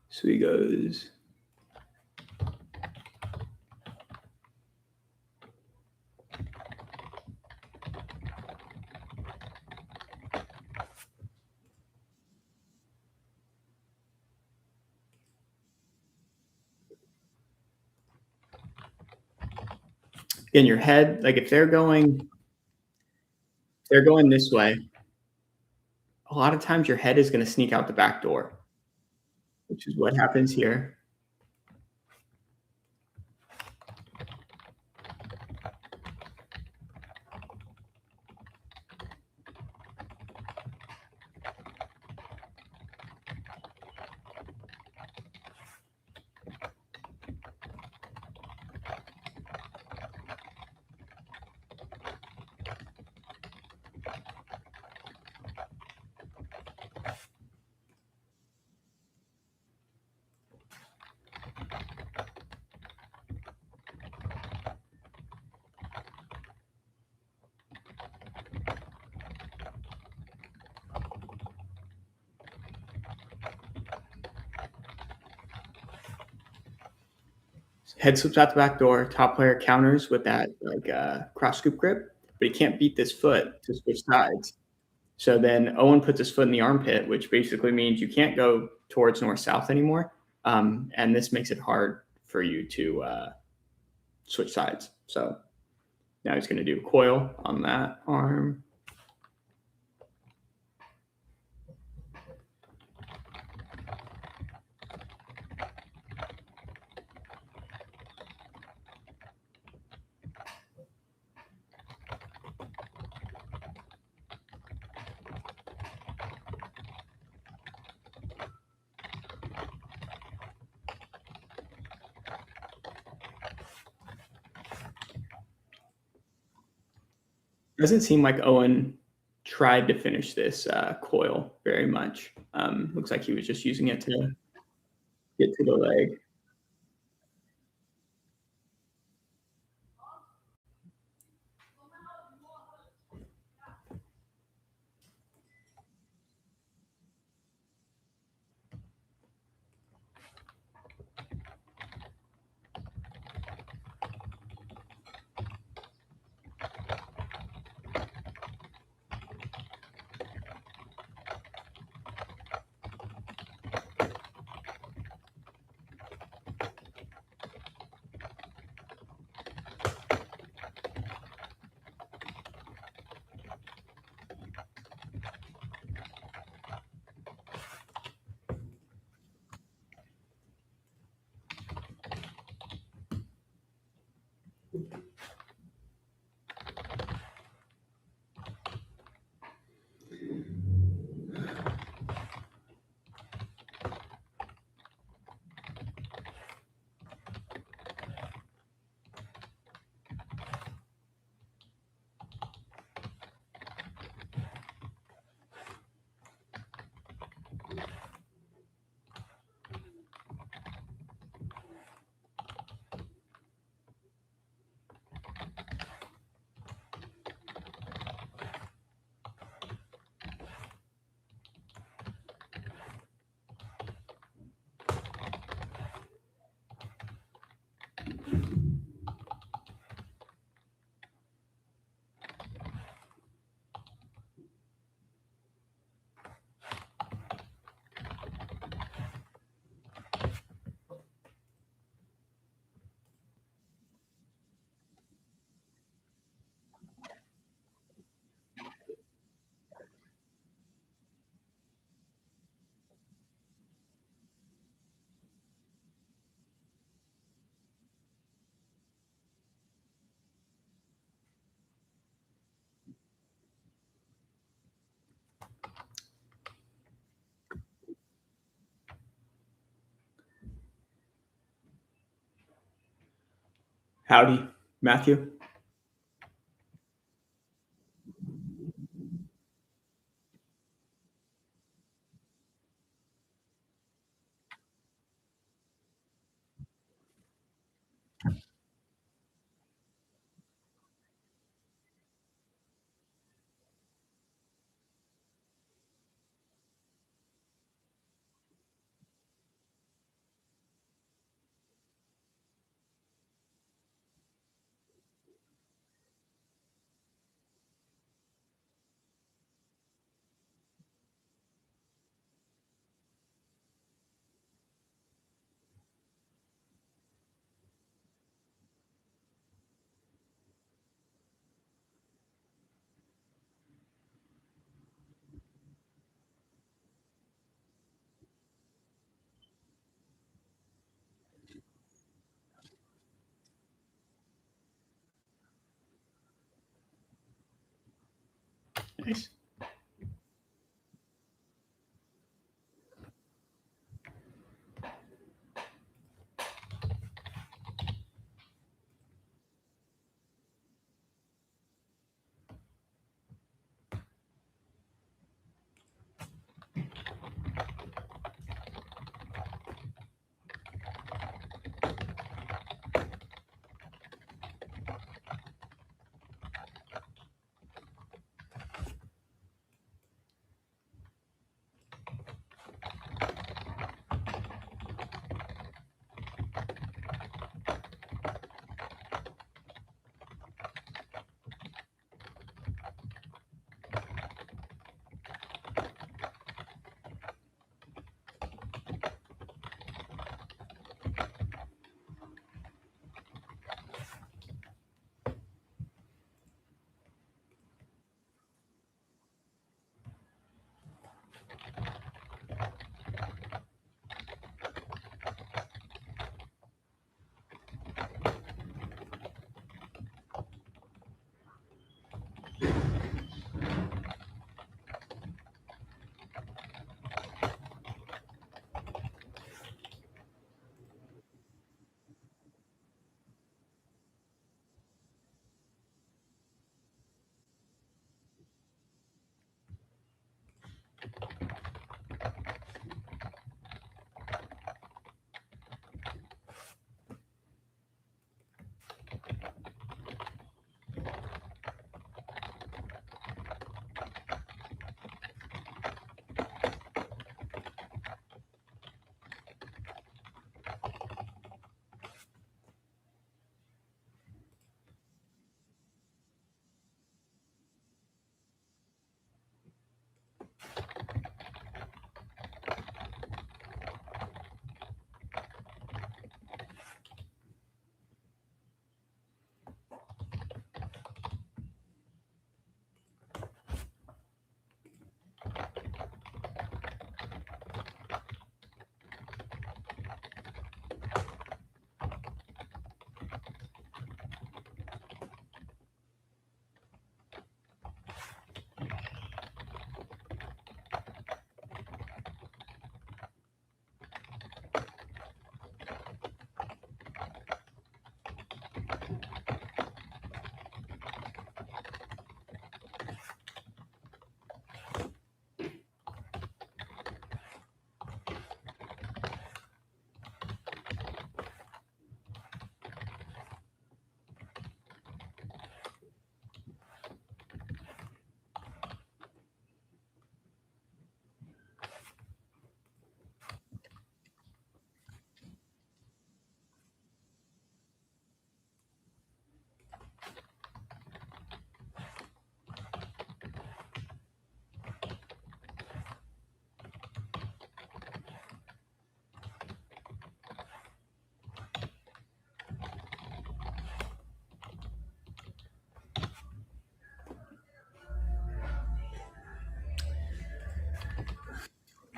So he goes in your head, like, if they're going this way, a lot of times your head is gonna sneak out the back door, which is what happens here. Head slips out the back door, top player counters with that, like, cross scoop grip, but he can't beat this foot to switch sides. So then Owen puts his foot in the armpit, which basically means you can't go towards north-south anymore, and this makes it hard for you to, switch sides. So now he's gonna do coil on that arm. Doesn't seem like Owen tried to finish this, coil very much. Looks like he was just using it to get to the leg. Howdy, Matthew. Nice.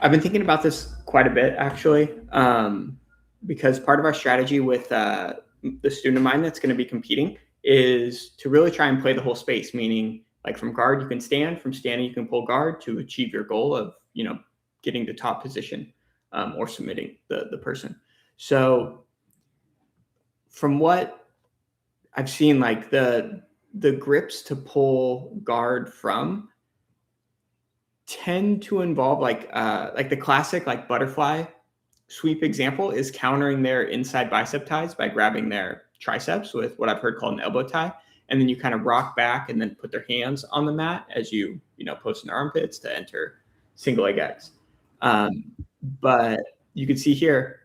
I've been thinking about this quite a bit actually, because part of our strategy with the student of mine that's going to be competing is to really try and play the whole space. Meaning, like from guard, you can stand; from standing, you can pull guard to achieve your goal of getting to top position or submitting the person. So, from what I've seen like the grips to pull guard from tend to involve like the classic like butterfly sweep example is countering their inside bicep ties by grabbing their triceps with what I've heard called an elbow tie. And then you kind of rock back and then put their hands on the mat as you post in their armpits to enter single leg X. Um, but you can see here,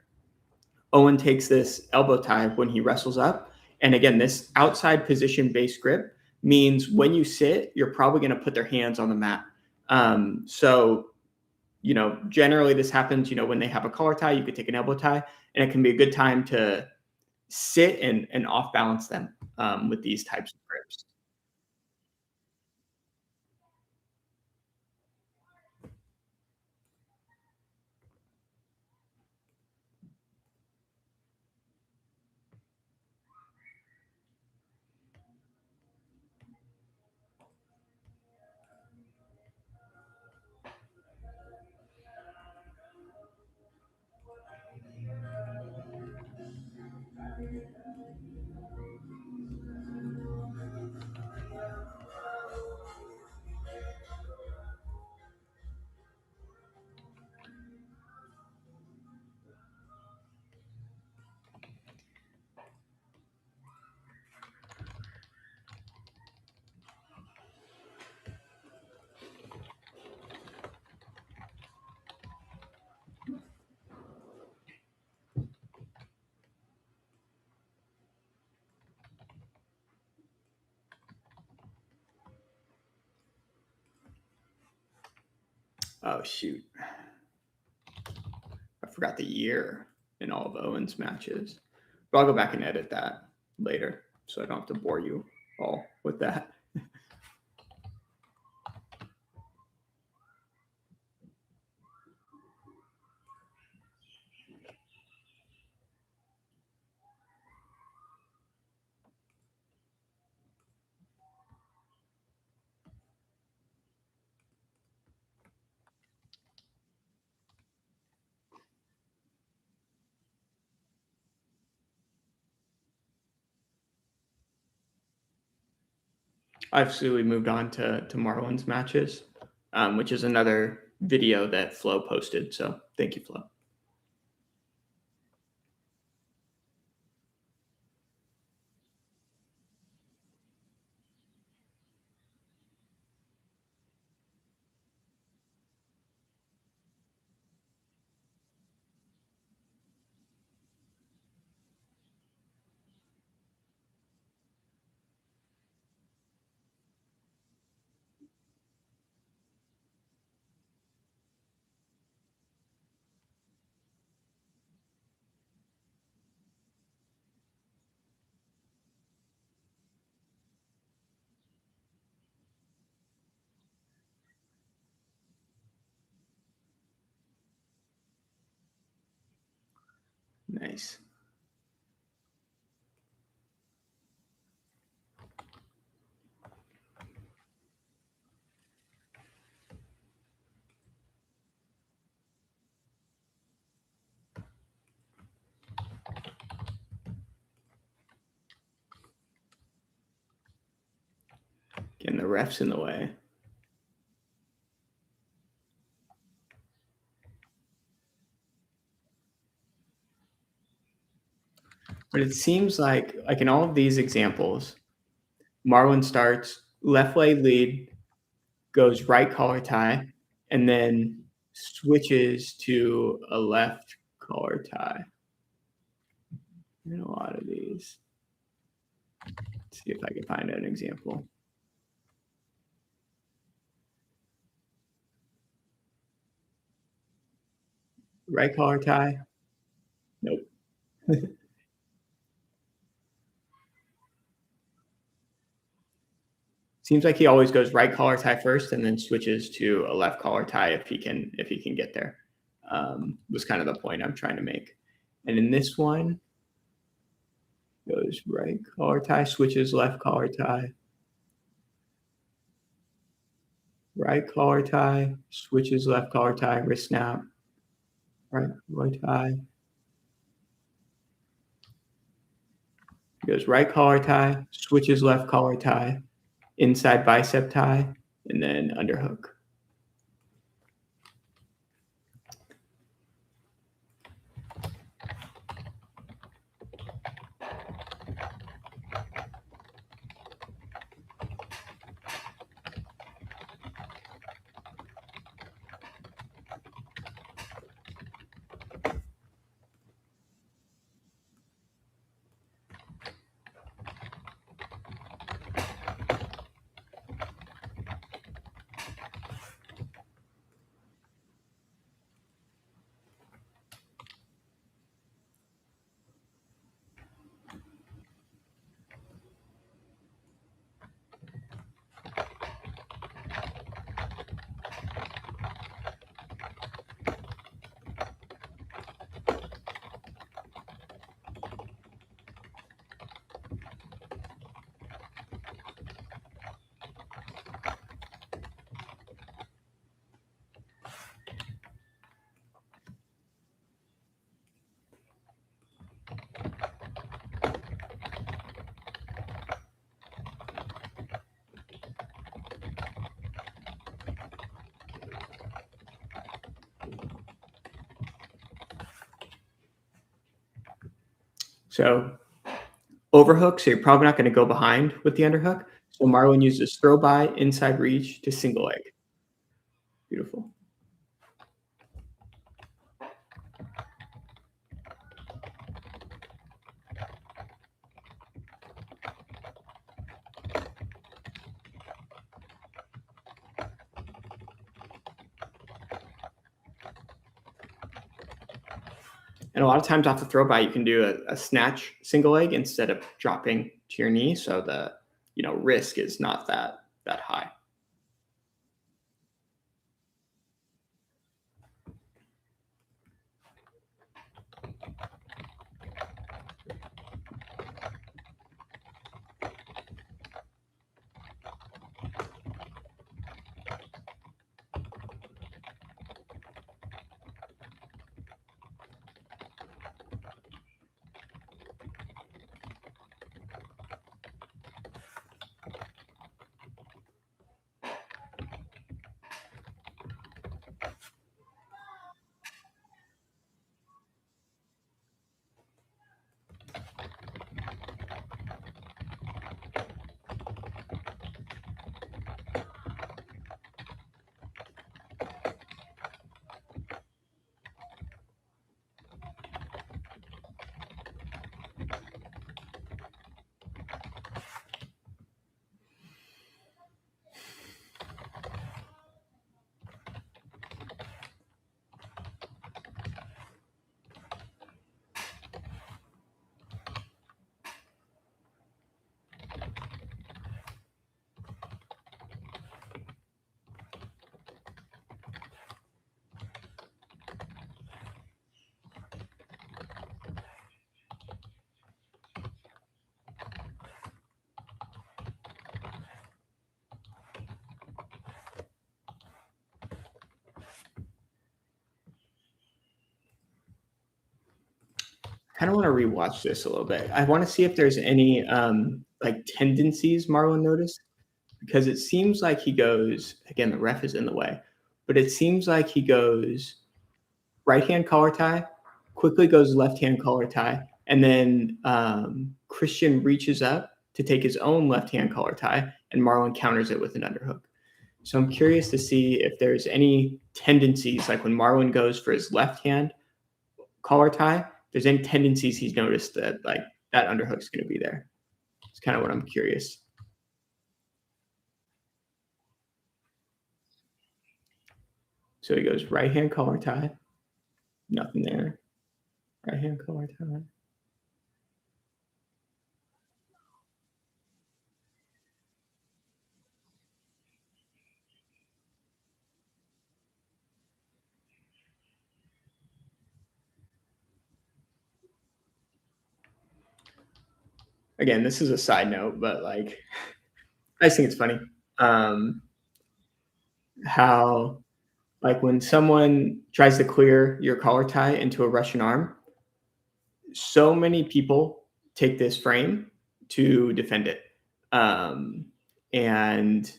Owen takes this elbow tie when he wrestles up. And again, this outside position based grip means when you sit, you're probably going to put their hands on the mat. So generally this happens, when they have a collar tie, you could take an elbow tie, and it can be a good time to sit and off balance them with these types of grips. Oh, shoot. I forgot the year in all of Owen's matches. But I'll go back and edit that later so I don't have to bore you all with that. I've slowly moved on to Marlon's matches, which is another video that Flo posted. So thank you, Flo. Nice. Getting the refs in the way. But it seems like in all of these examples, Marlon starts left leg lead, goes right collar tie, and then switches to a left collar tie in a lot of these. Let's see if I can find an example. Right collar tie. Nope. Seems like he always goes right collar tie first and then switches to a left collar tie if he can get there. Was kind of the point I'm trying to make. And in this one, goes right collar tie, switches left collar tie, right collar tie, switches left collar tie, wrist snap, right collar tie. Goes right collar tie, switches left collar tie, inside bicep tie, and then underhook. So overhook, so you're probably not going to go behind with the underhook. So Marlon uses throw by, inside reach to single leg. Beautiful. And a lot of times off the throw by, you can do a snatch single leg instead of dropping to your knee. So the risk is not that high. Kind of want to rewatch this a little bit. I want to see if there's any like tendencies Marlon noticed because it seems like he goes again. The ref is in the way, but it seems like he goes right hand collar tie, quickly goes left hand collar tie, and then Christian reaches up to take his own left hand collar tie, and Marlon counters it with an underhook. So I'm curious to see if there's any tendencies, like when Marlon goes for his left hand collar tie, there's any tendencies he's noticed that like that underhook's going to be there. It's kind of what I'm curious. So he goes right hand collar tie, nothing there. Right hand collar tie. Again, this is a side note, but like I just think it's funny um, how like when someone tries to clear your collar tie into a Russian arm, so many people take this frame to defend it. Um, and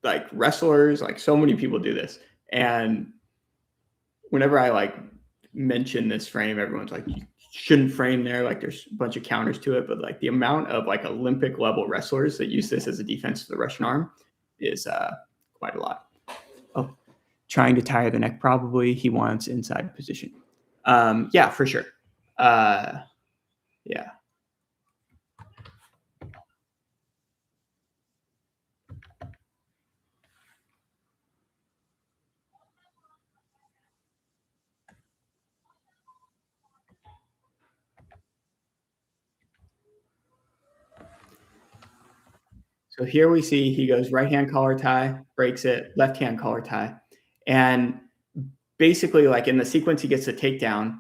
like wrestlers, like so many people do this. And whenever I like mention this frame, everyone's like, you shouldn't frame there. Like there's a bunch of counters to it, but like the amount of like Olympic level wrestlers that use this as a defense for the Russian arm is quite a lot. Oh, trying to tire the neck, probably. He wants inside position. Yeah, for sure. Yeah. So here we see he goes right hand collar tie, breaks it, left hand collar tie. And basically, like in the sequence, he gets a takedown.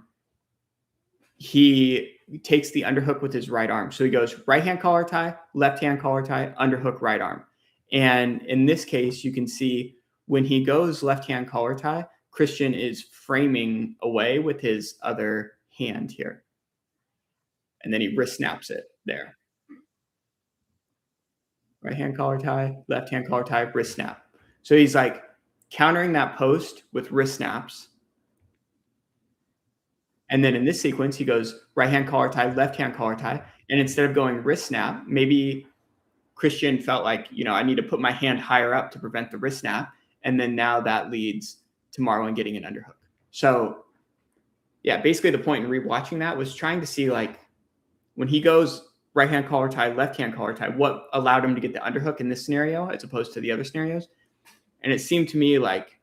He takes the underhook with his right arm. So he goes right hand collar tie, left hand collar tie, underhook, right arm. And in this case, you can see when he goes left hand collar tie, Christian is framing away with his other hand here. And then he wrist snaps it there. Right hand collar tie, left hand collar tie, wrist snap. So he's like countering that post with wrist snaps. And then in this sequence, he goes right hand collar tie, left hand collar tie. And instead of going wrist snap, maybe Christian felt like, I need to put my hand higher up to prevent the wrist snap. And then now that leads to Marlon getting an underhook. So yeah, basically the point in rewatching that was trying to see like when he goes right hand collar tie, left hand collar tie, what allowed him to get the underhook in this scenario as opposed to the other scenarios. And it seemed to me like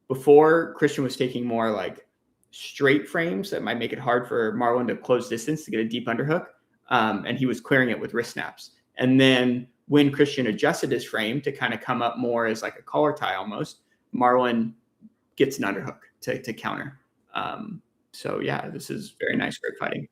before Christian was taking more like straight frames that might make it hard for Marlon to close distance to get a deep underhook. And he was clearing it with wrist snaps. And then when Christian adjusted his frame to kind of come up more as like a collar tie almost, Marlon gets an underhook to counter. So yeah, this is very nice grip fighting.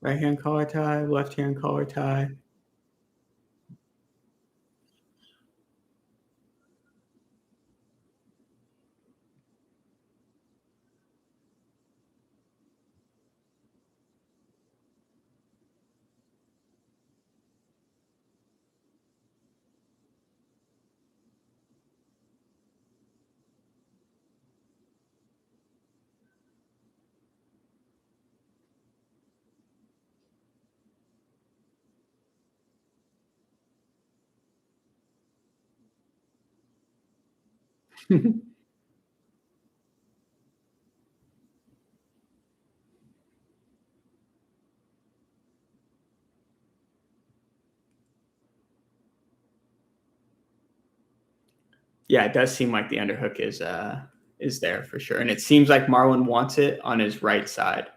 Right hand collar tie, left hand collar tie. Yeah, it does seem like the underhook is there for sure. And it seems like Marlon wants it on his right side.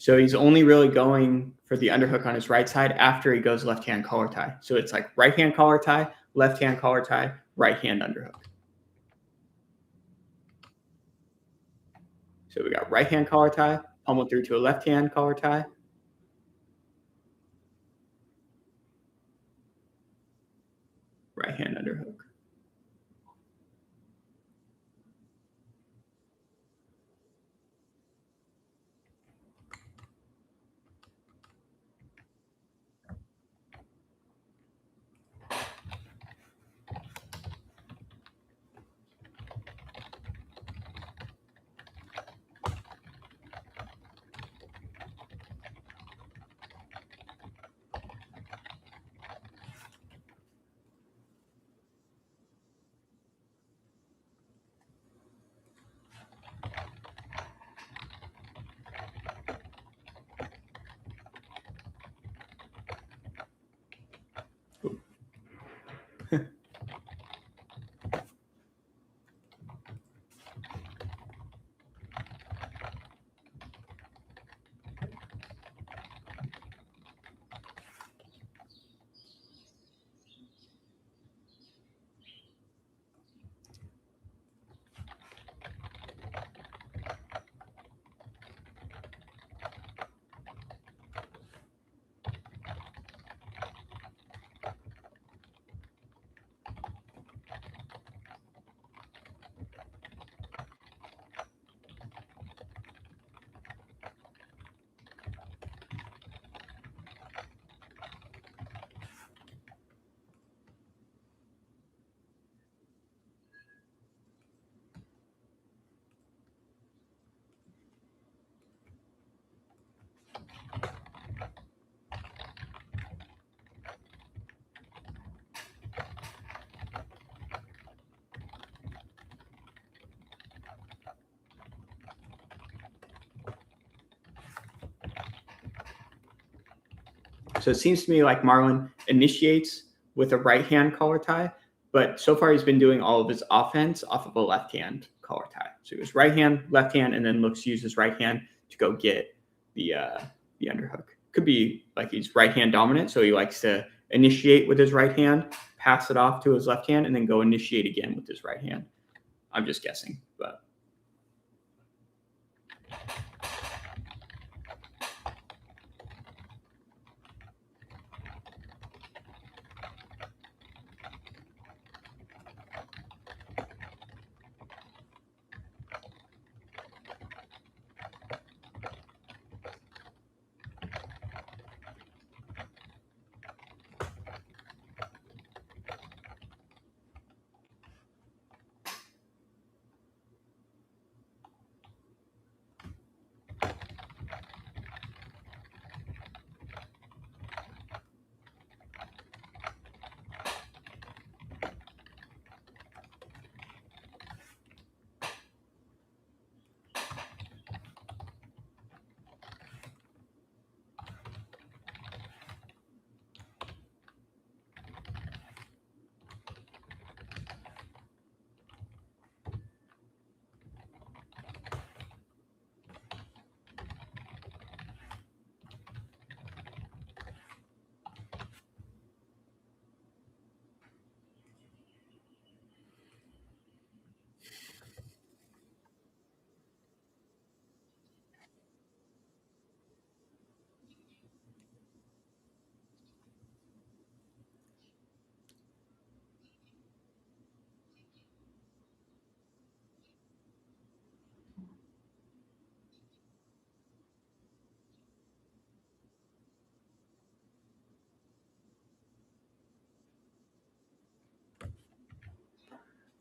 So he's only really going for the underhook on his right side after he goes left hand collar tie. So it's like right hand collar tie, left hand collar tie, right hand underhook. So we got right hand collar tie, pummel through to a left hand collar tie. Right hand underhook. So it seems to me like Marlon initiates with a right hand collar tie, but so far he's been doing all of his offense off of a left hand collar tie. So he goes right hand, left hand, and then looks to use his right hand to go get the underhook. Could be like he's right hand dominant, so he likes to initiate with his right hand, pass it off to his left hand, and then go initiate again with his right hand. I'm just guessing, but.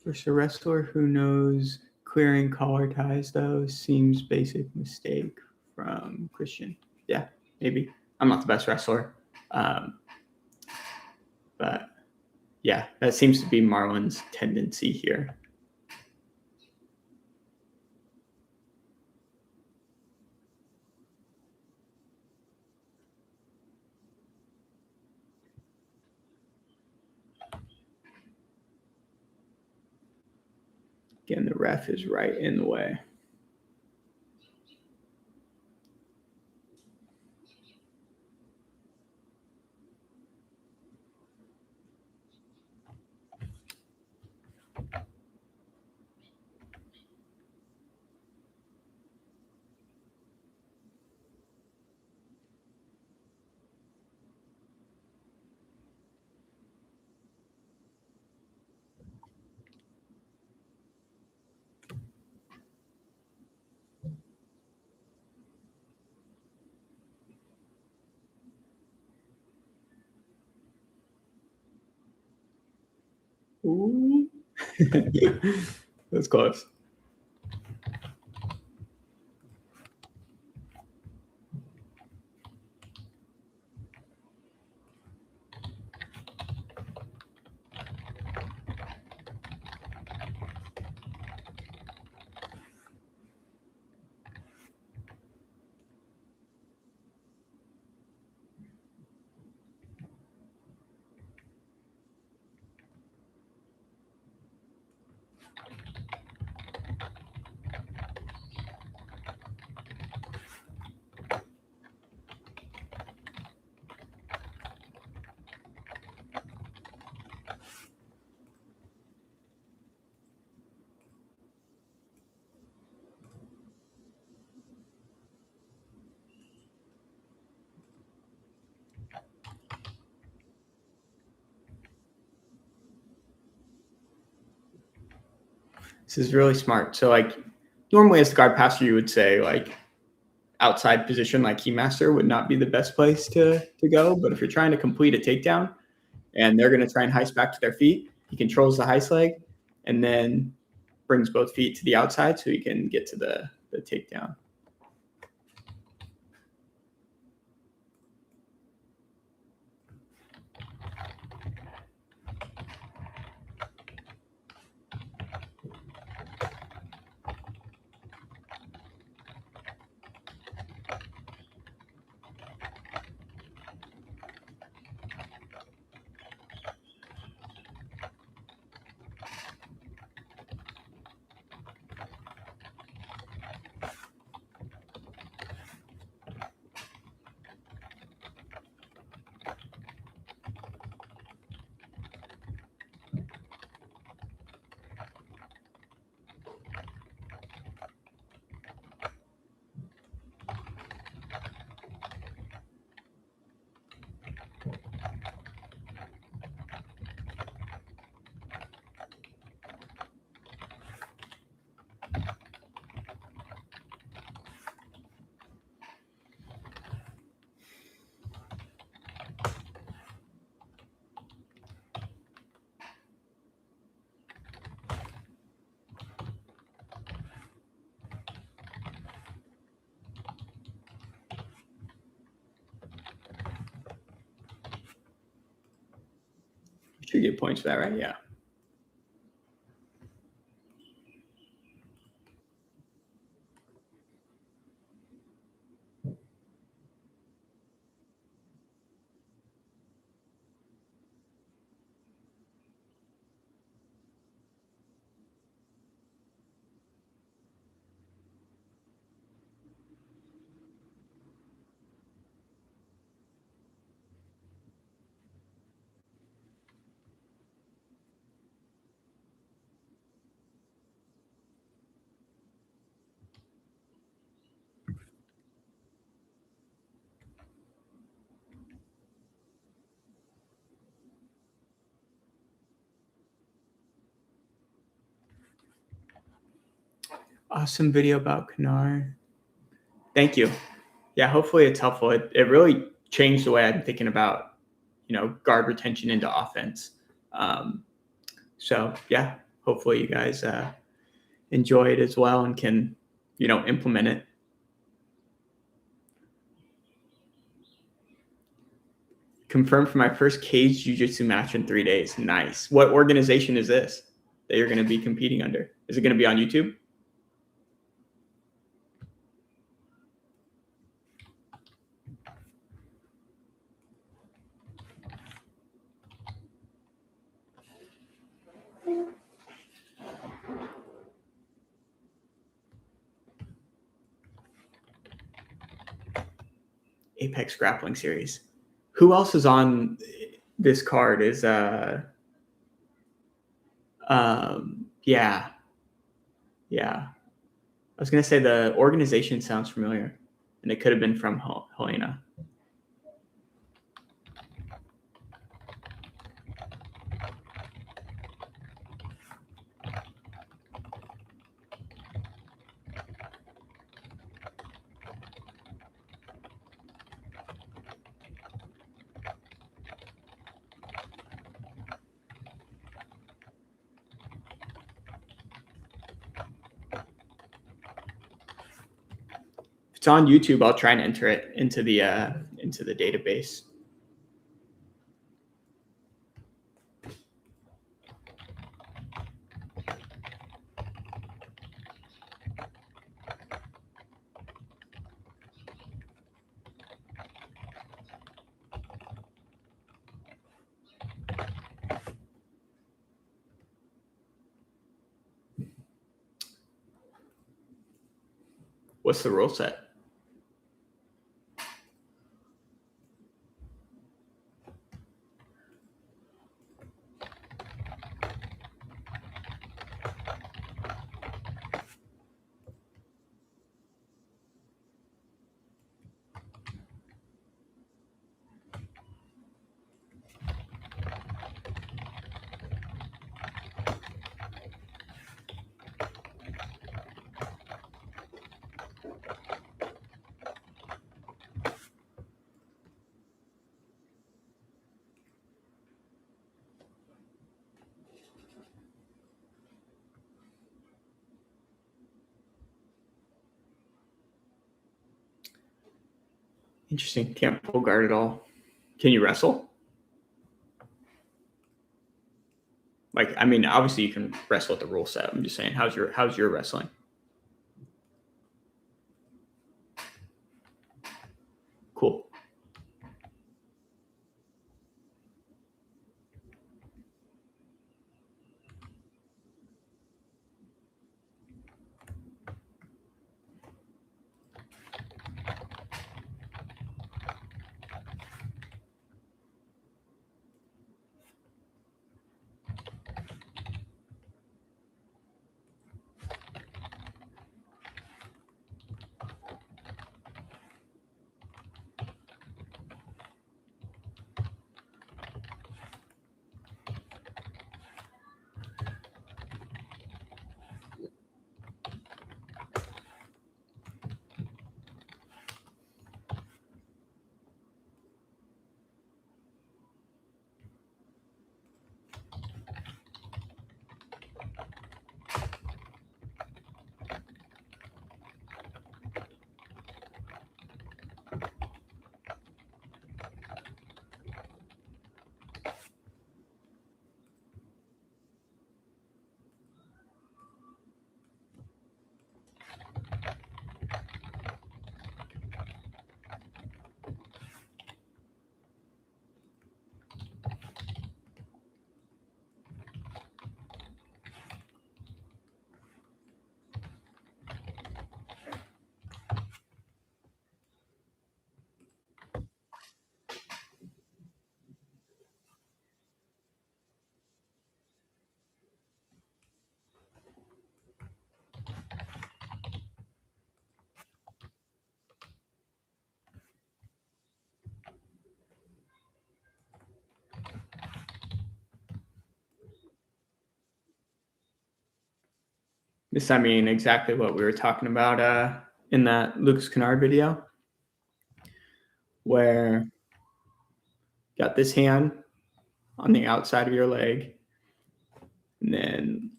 For a wrestler who knows clearing collar ties, though, seems basic mistake from Christian. Yeah, maybe. I'm not the best wrestler. But yeah, that seems to be Marlon's tendency here. Again, the ref is right in the way. Ooh. That's close. This is really smart. So like normally as the guard passer, you would say like outside position like keymaster would not be the best place to go. But if you're trying to complete a takedown and they're going to try and heist back to their feet, he controls the heist leg and then brings both feet to the outside so he can get to the takedown. Should get points for that, right? Yeah. Awesome video about Kanar. Thank you. Yeah, hopefully it's helpful. It really changed the way I'm thinking about, guard retention into offense. So yeah, hopefully you guys enjoy it as well and can, implement it. Confirmed for my first cage jiu-jitsu match in 3 days. Nice. What organization is this that you're going to be competing under? Is it going to be on YouTube? Apex Grappling Series. Who else is on this card? Is yeah. I was gonna say the organization sounds familiar, and it could have been from Helena. it's on YouTube. I'll try and enter it into the database. What's the rule set? Interesting. Can't pull guard at all. Can you wrestle? Like, I mean, obviously you can wrestle at the rule set. I'm just saying, how's your wrestling? Cool. This, I mean, exactly what we were talking about in that Lucas Kennard video, where you got this hand on the outside of your leg, and then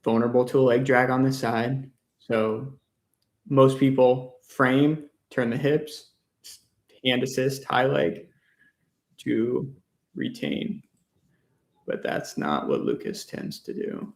vulnerable to a leg drag on this side. So most people frame, turn the hips, hand assist, high leg to retain. But that's not what Lucas tends to do.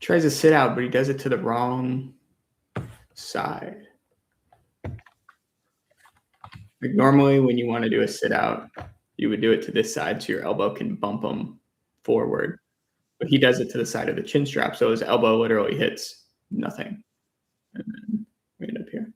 Tries to sit out, but he does it to the wrong side. Like normally when you want to do a sit out, you would do it to this side so your elbow can bump him forward. But he does it to the side of the chin strap, so his elbow literally hits nothing. And then we end up here.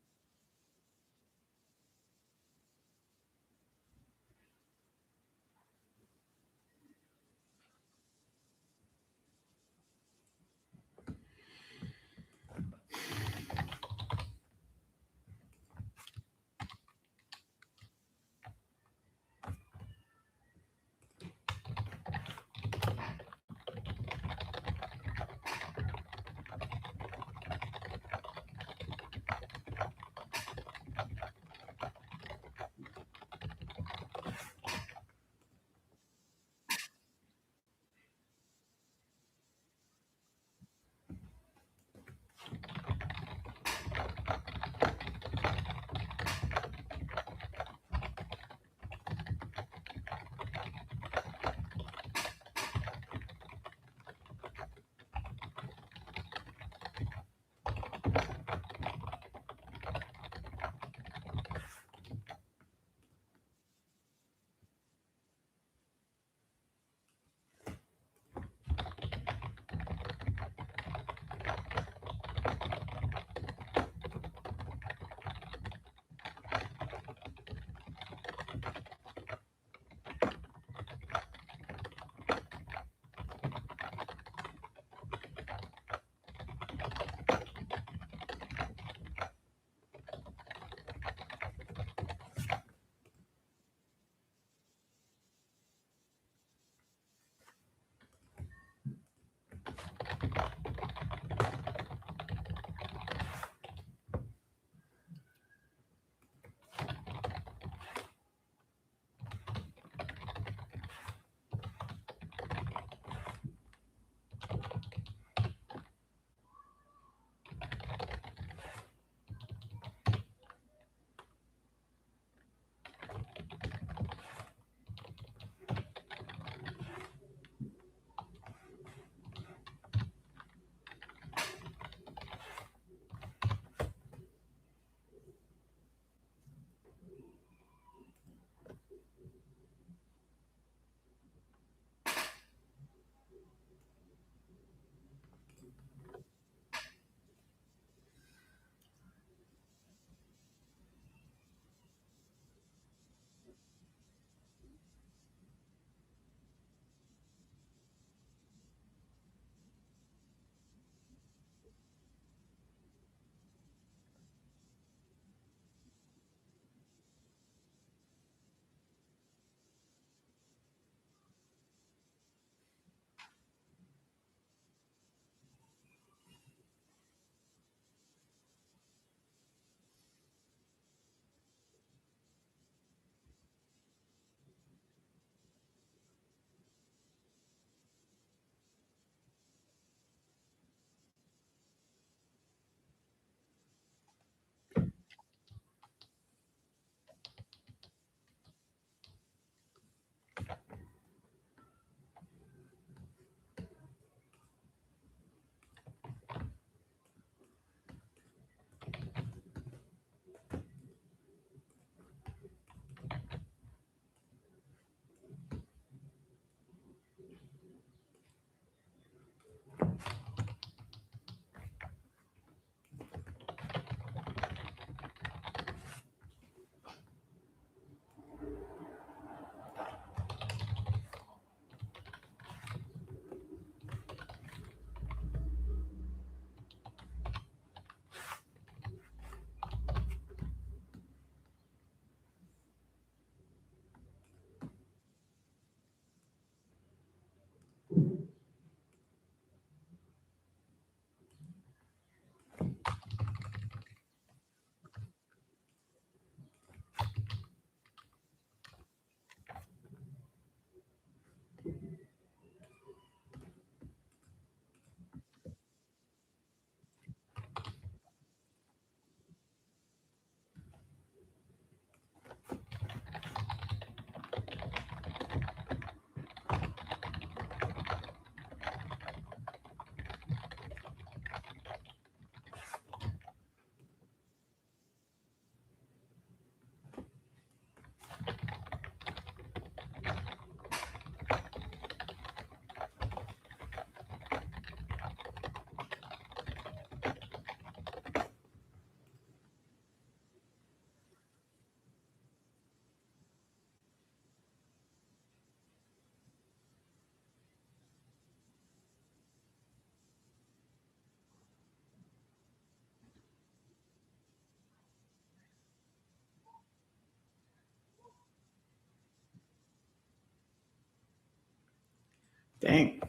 Dang,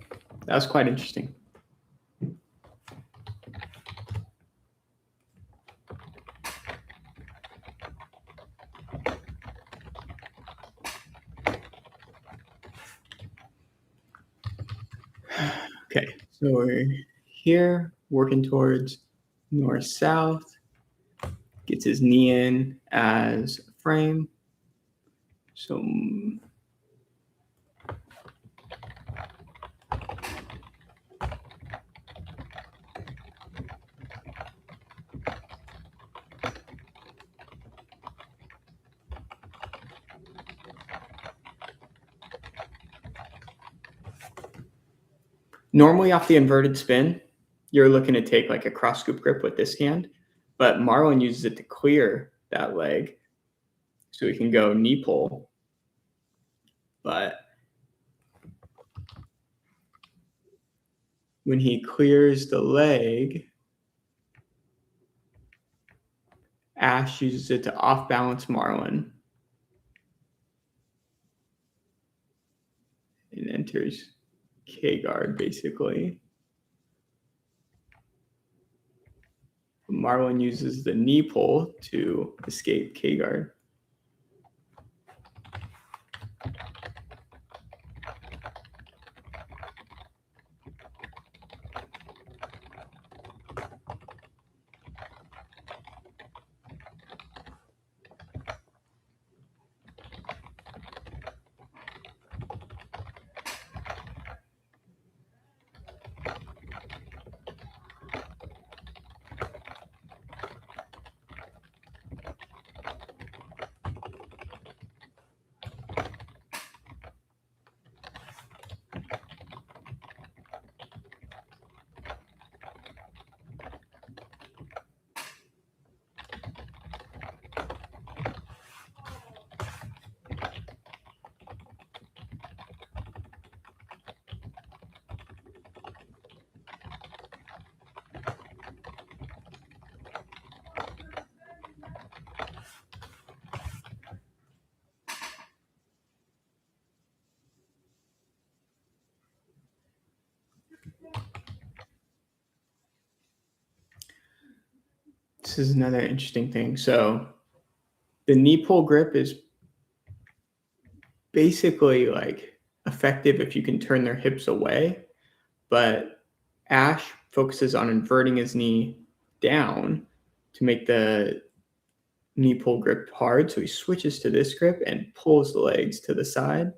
that was quite interesting. Okay, so we're here working towards north-south. Gets his knee in as a frame. So normally off the inverted spin, you're looking to take like a cross scoop grip with this hand, but Marlon uses it to clear that leg so he can go knee pull. But when he clears the leg, Ash uses it to off balance Marlon and enters K guard basically. Marlon uses the knee pull to escape K guard. This is another interesting thing. So the knee pull grip is basically like effective if you can turn their hips away, but Ash focuses on inverting his knee down to make the knee pull grip hard. So he switches to this grip and pulls the legs to the side.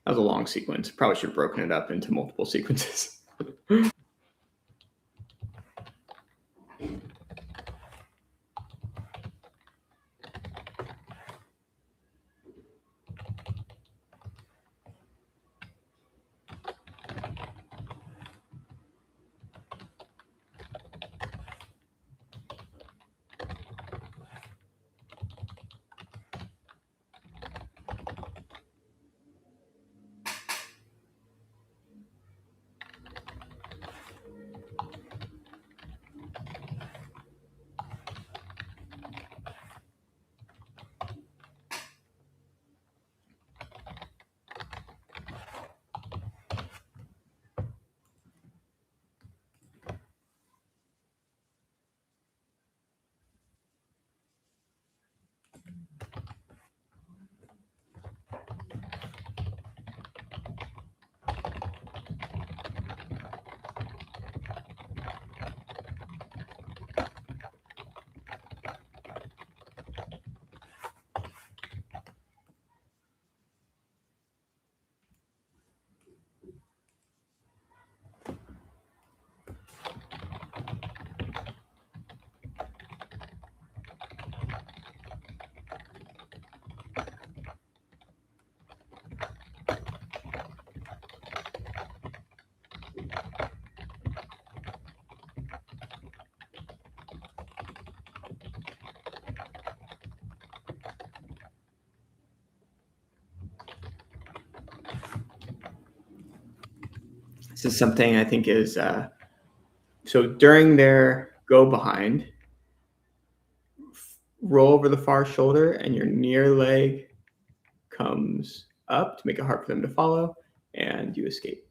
That was a long sequence. Probably should have broken it up into multiple sequences. This is something I think is so during their go behind, roll over the far shoulder and your near leg comes up to make it hard for them to follow, and you escape.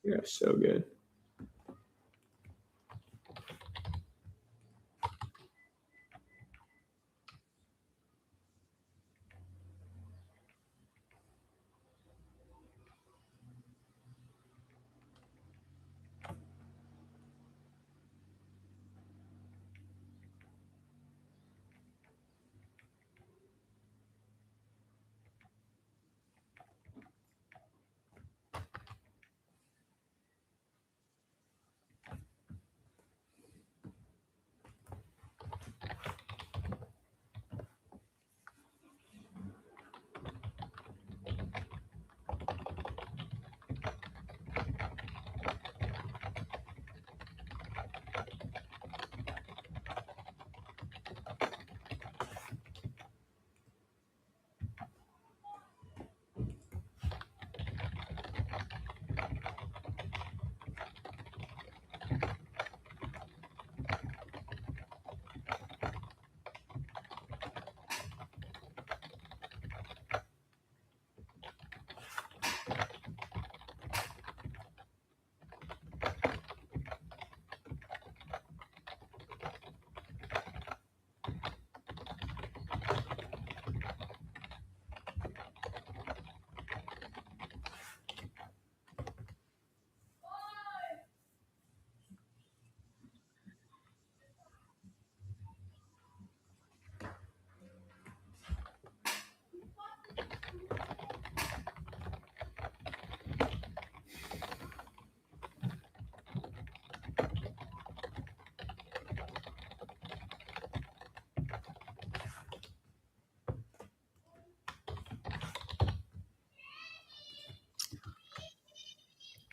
Yeah, so good.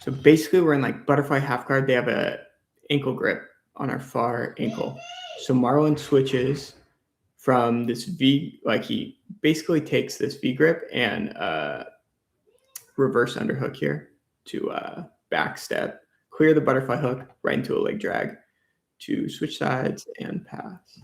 So basically, we're in like butterfly half guard. They have a ankle grip on our far ankle. So Marlon switches from this V, like he basically takes this V grip and reverse underhook here to back step, clear the butterfly hook right into a leg drag to switch sides and pass.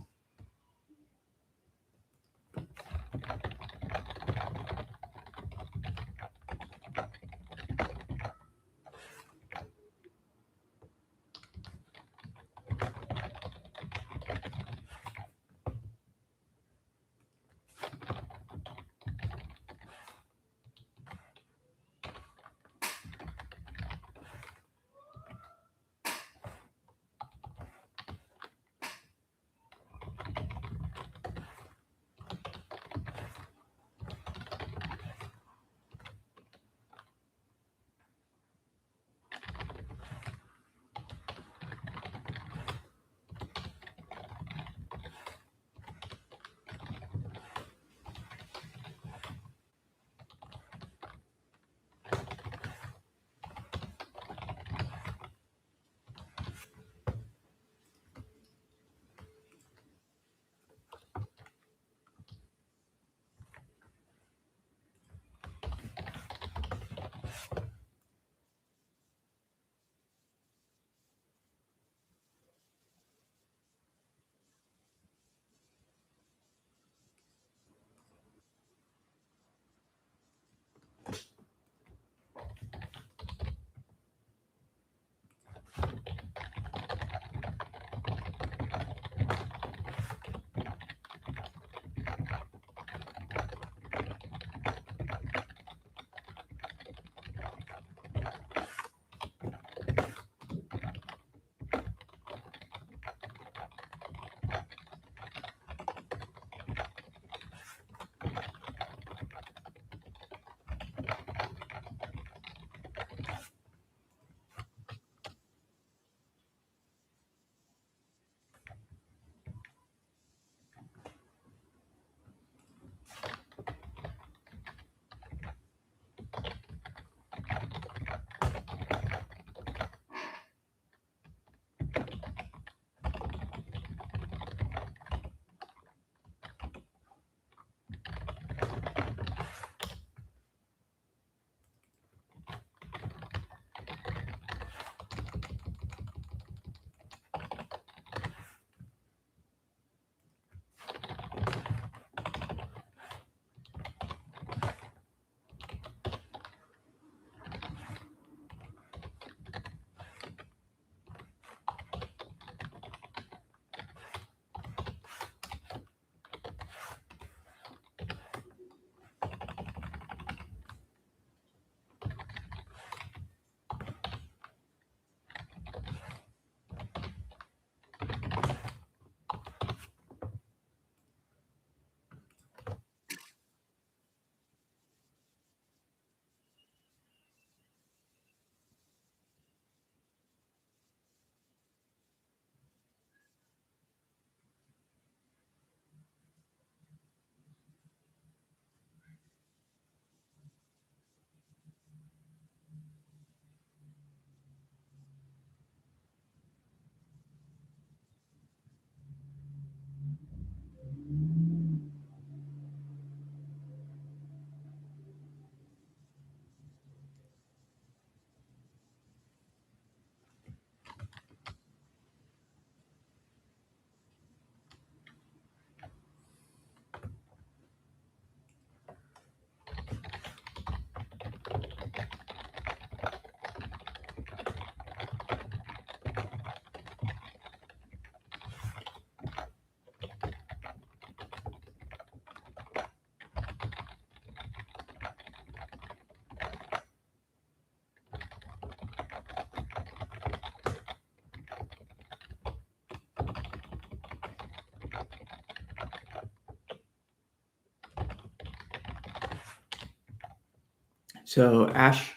So Ash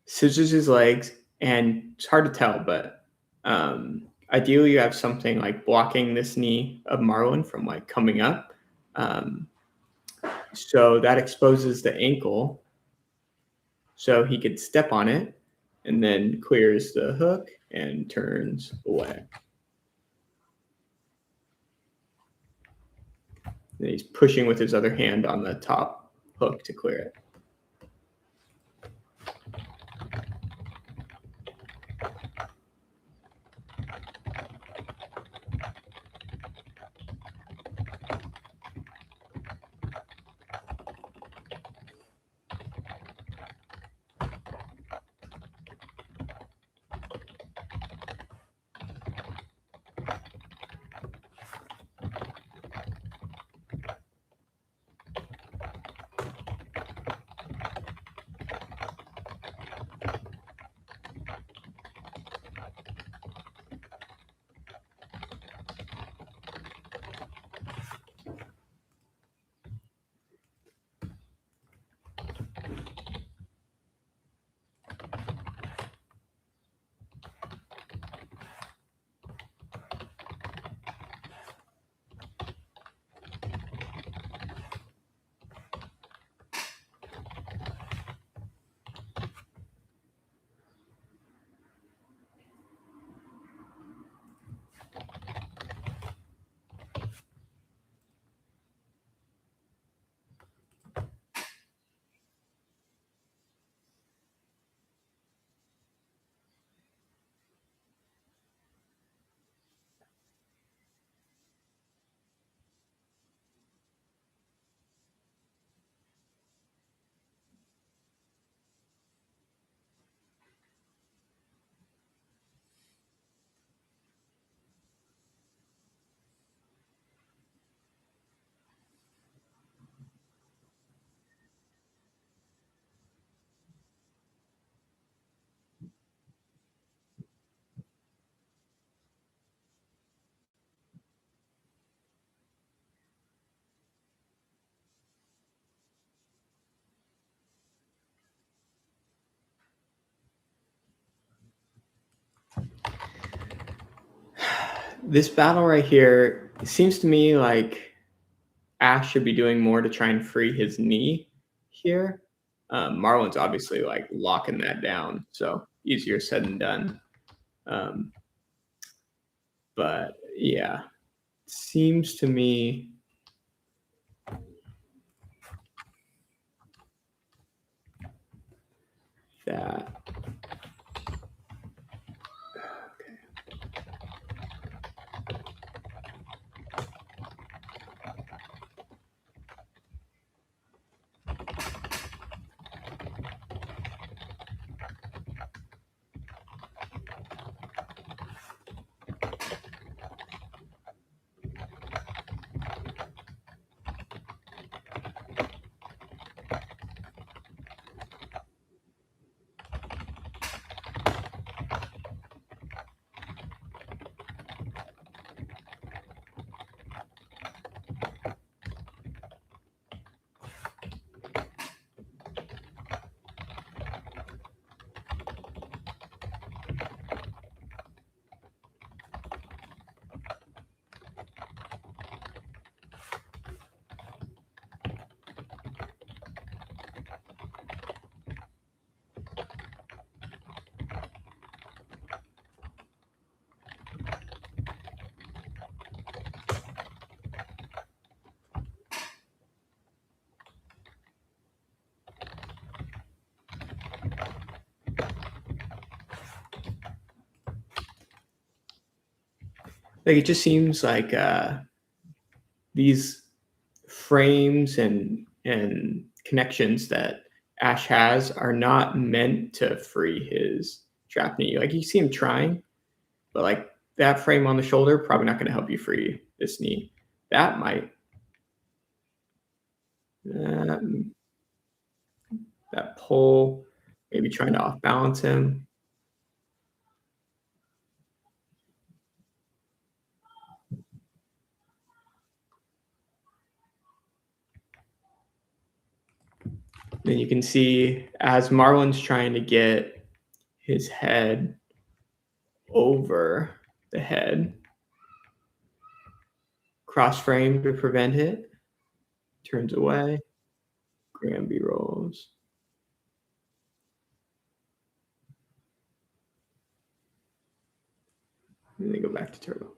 scissors his legs, and it's hard to tell, but ideally you have something like blocking this knee of Marlon from like coming up. Um, so that exposes the ankle, so he could step on it, and then clears the hook and turns away. Then he's pushing with his other hand on the top hook to clear it. This battle right here, it seems to me like Ash should be doing more to try and free his knee here. Marlon's obviously like locking that down, so easier said than done. Um, but yeah, seems to me that like it just seems like these frames and connections that Ash has are not meant to free his trapped knee. Like you see him trying, but like that frame on the shoulder probably not going to help you free this knee. That might that, that pull, maybe trying to off balance him. Then you can see as Marlon's trying to get his head over the head, cross frame to prevent it, turns away, Granby rolls. And they go back to turbo.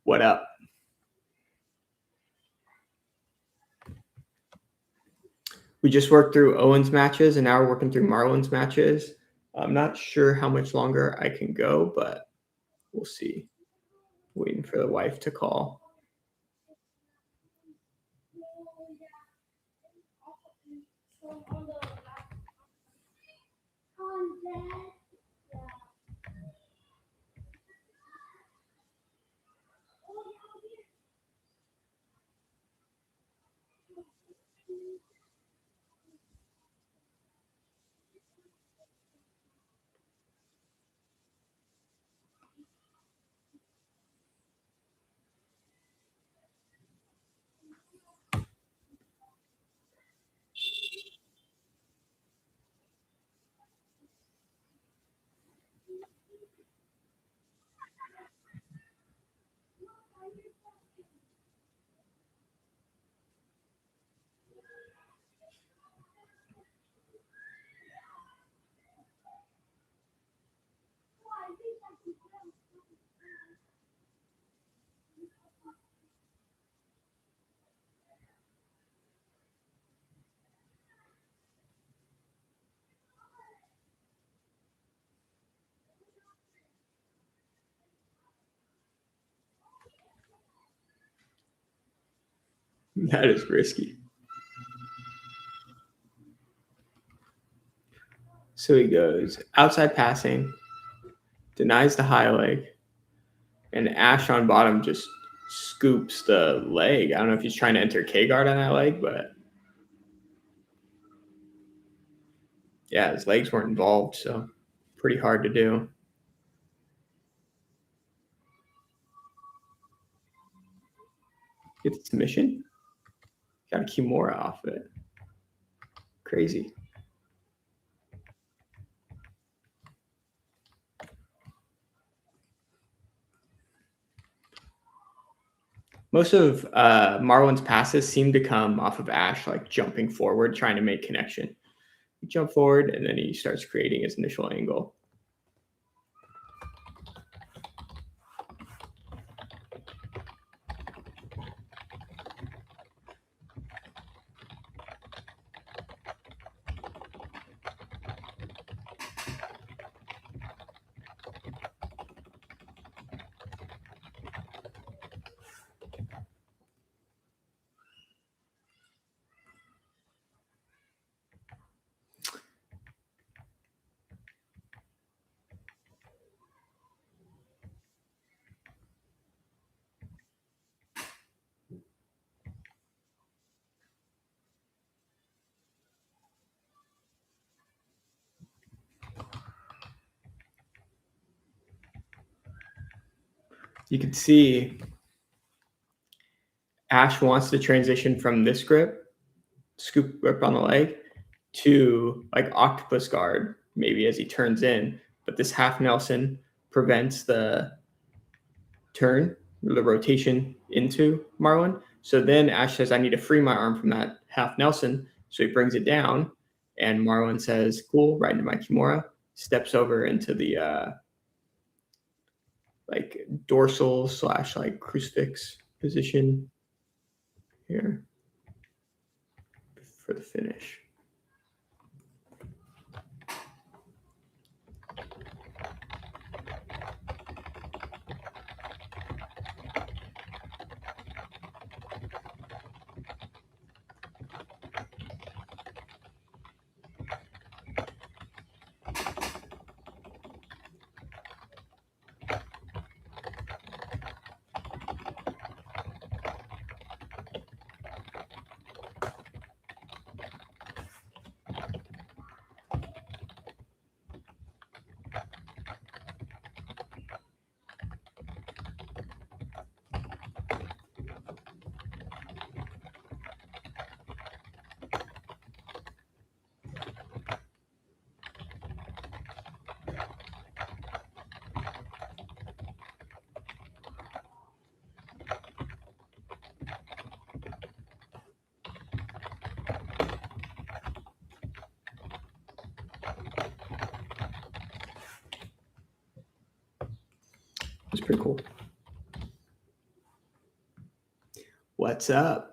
What up? We just worked through Owen's matches and now we're working through Marlon's matches. I'm not sure how much longer I can go, but we'll see. Waiting for the wife to call. That is risky. So he goes outside passing, denies the high leg, And Ash on bottom just scoops the leg. I don't know if he's trying to enter K guard on that leg, but yeah, his legs weren't involved, so pretty hard to do. Get the submission. Got a Kimura off of it. Crazy. Most of Marlon's passes seem to come off of Ash, like jumping forward, trying to make connection. He jump forward, and then he starts creating his initial angle. You can see Ash wants to transition from this grip, scoop grip on the leg, to like octopus guard, maybe as he turns in. But this half Nelson prevents the turn, the rotation into Marlon. So then Ash says, I need to free my arm from that half Nelson. So he brings it down, and Marlon says, cool, right into my Kimura, steps over into the like dorsal / like crucifix position here for the finish. It's pretty cool. What's up?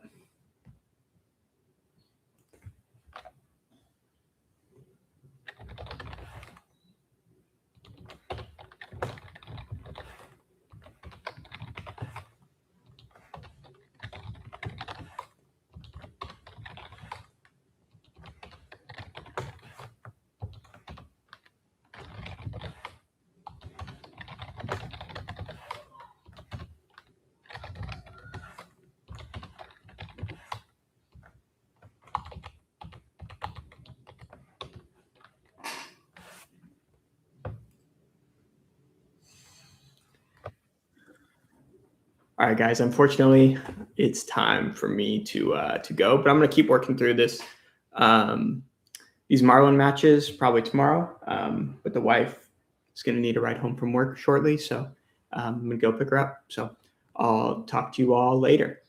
All right, guys. Unfortunately, it's time for me to go, but I'm gonna keep working through this. These Marlon matches probably tomorrow. But the wife is gonna need a ride home from work shortly, so I'm gonna go pick her up. So I'll talk to you all later.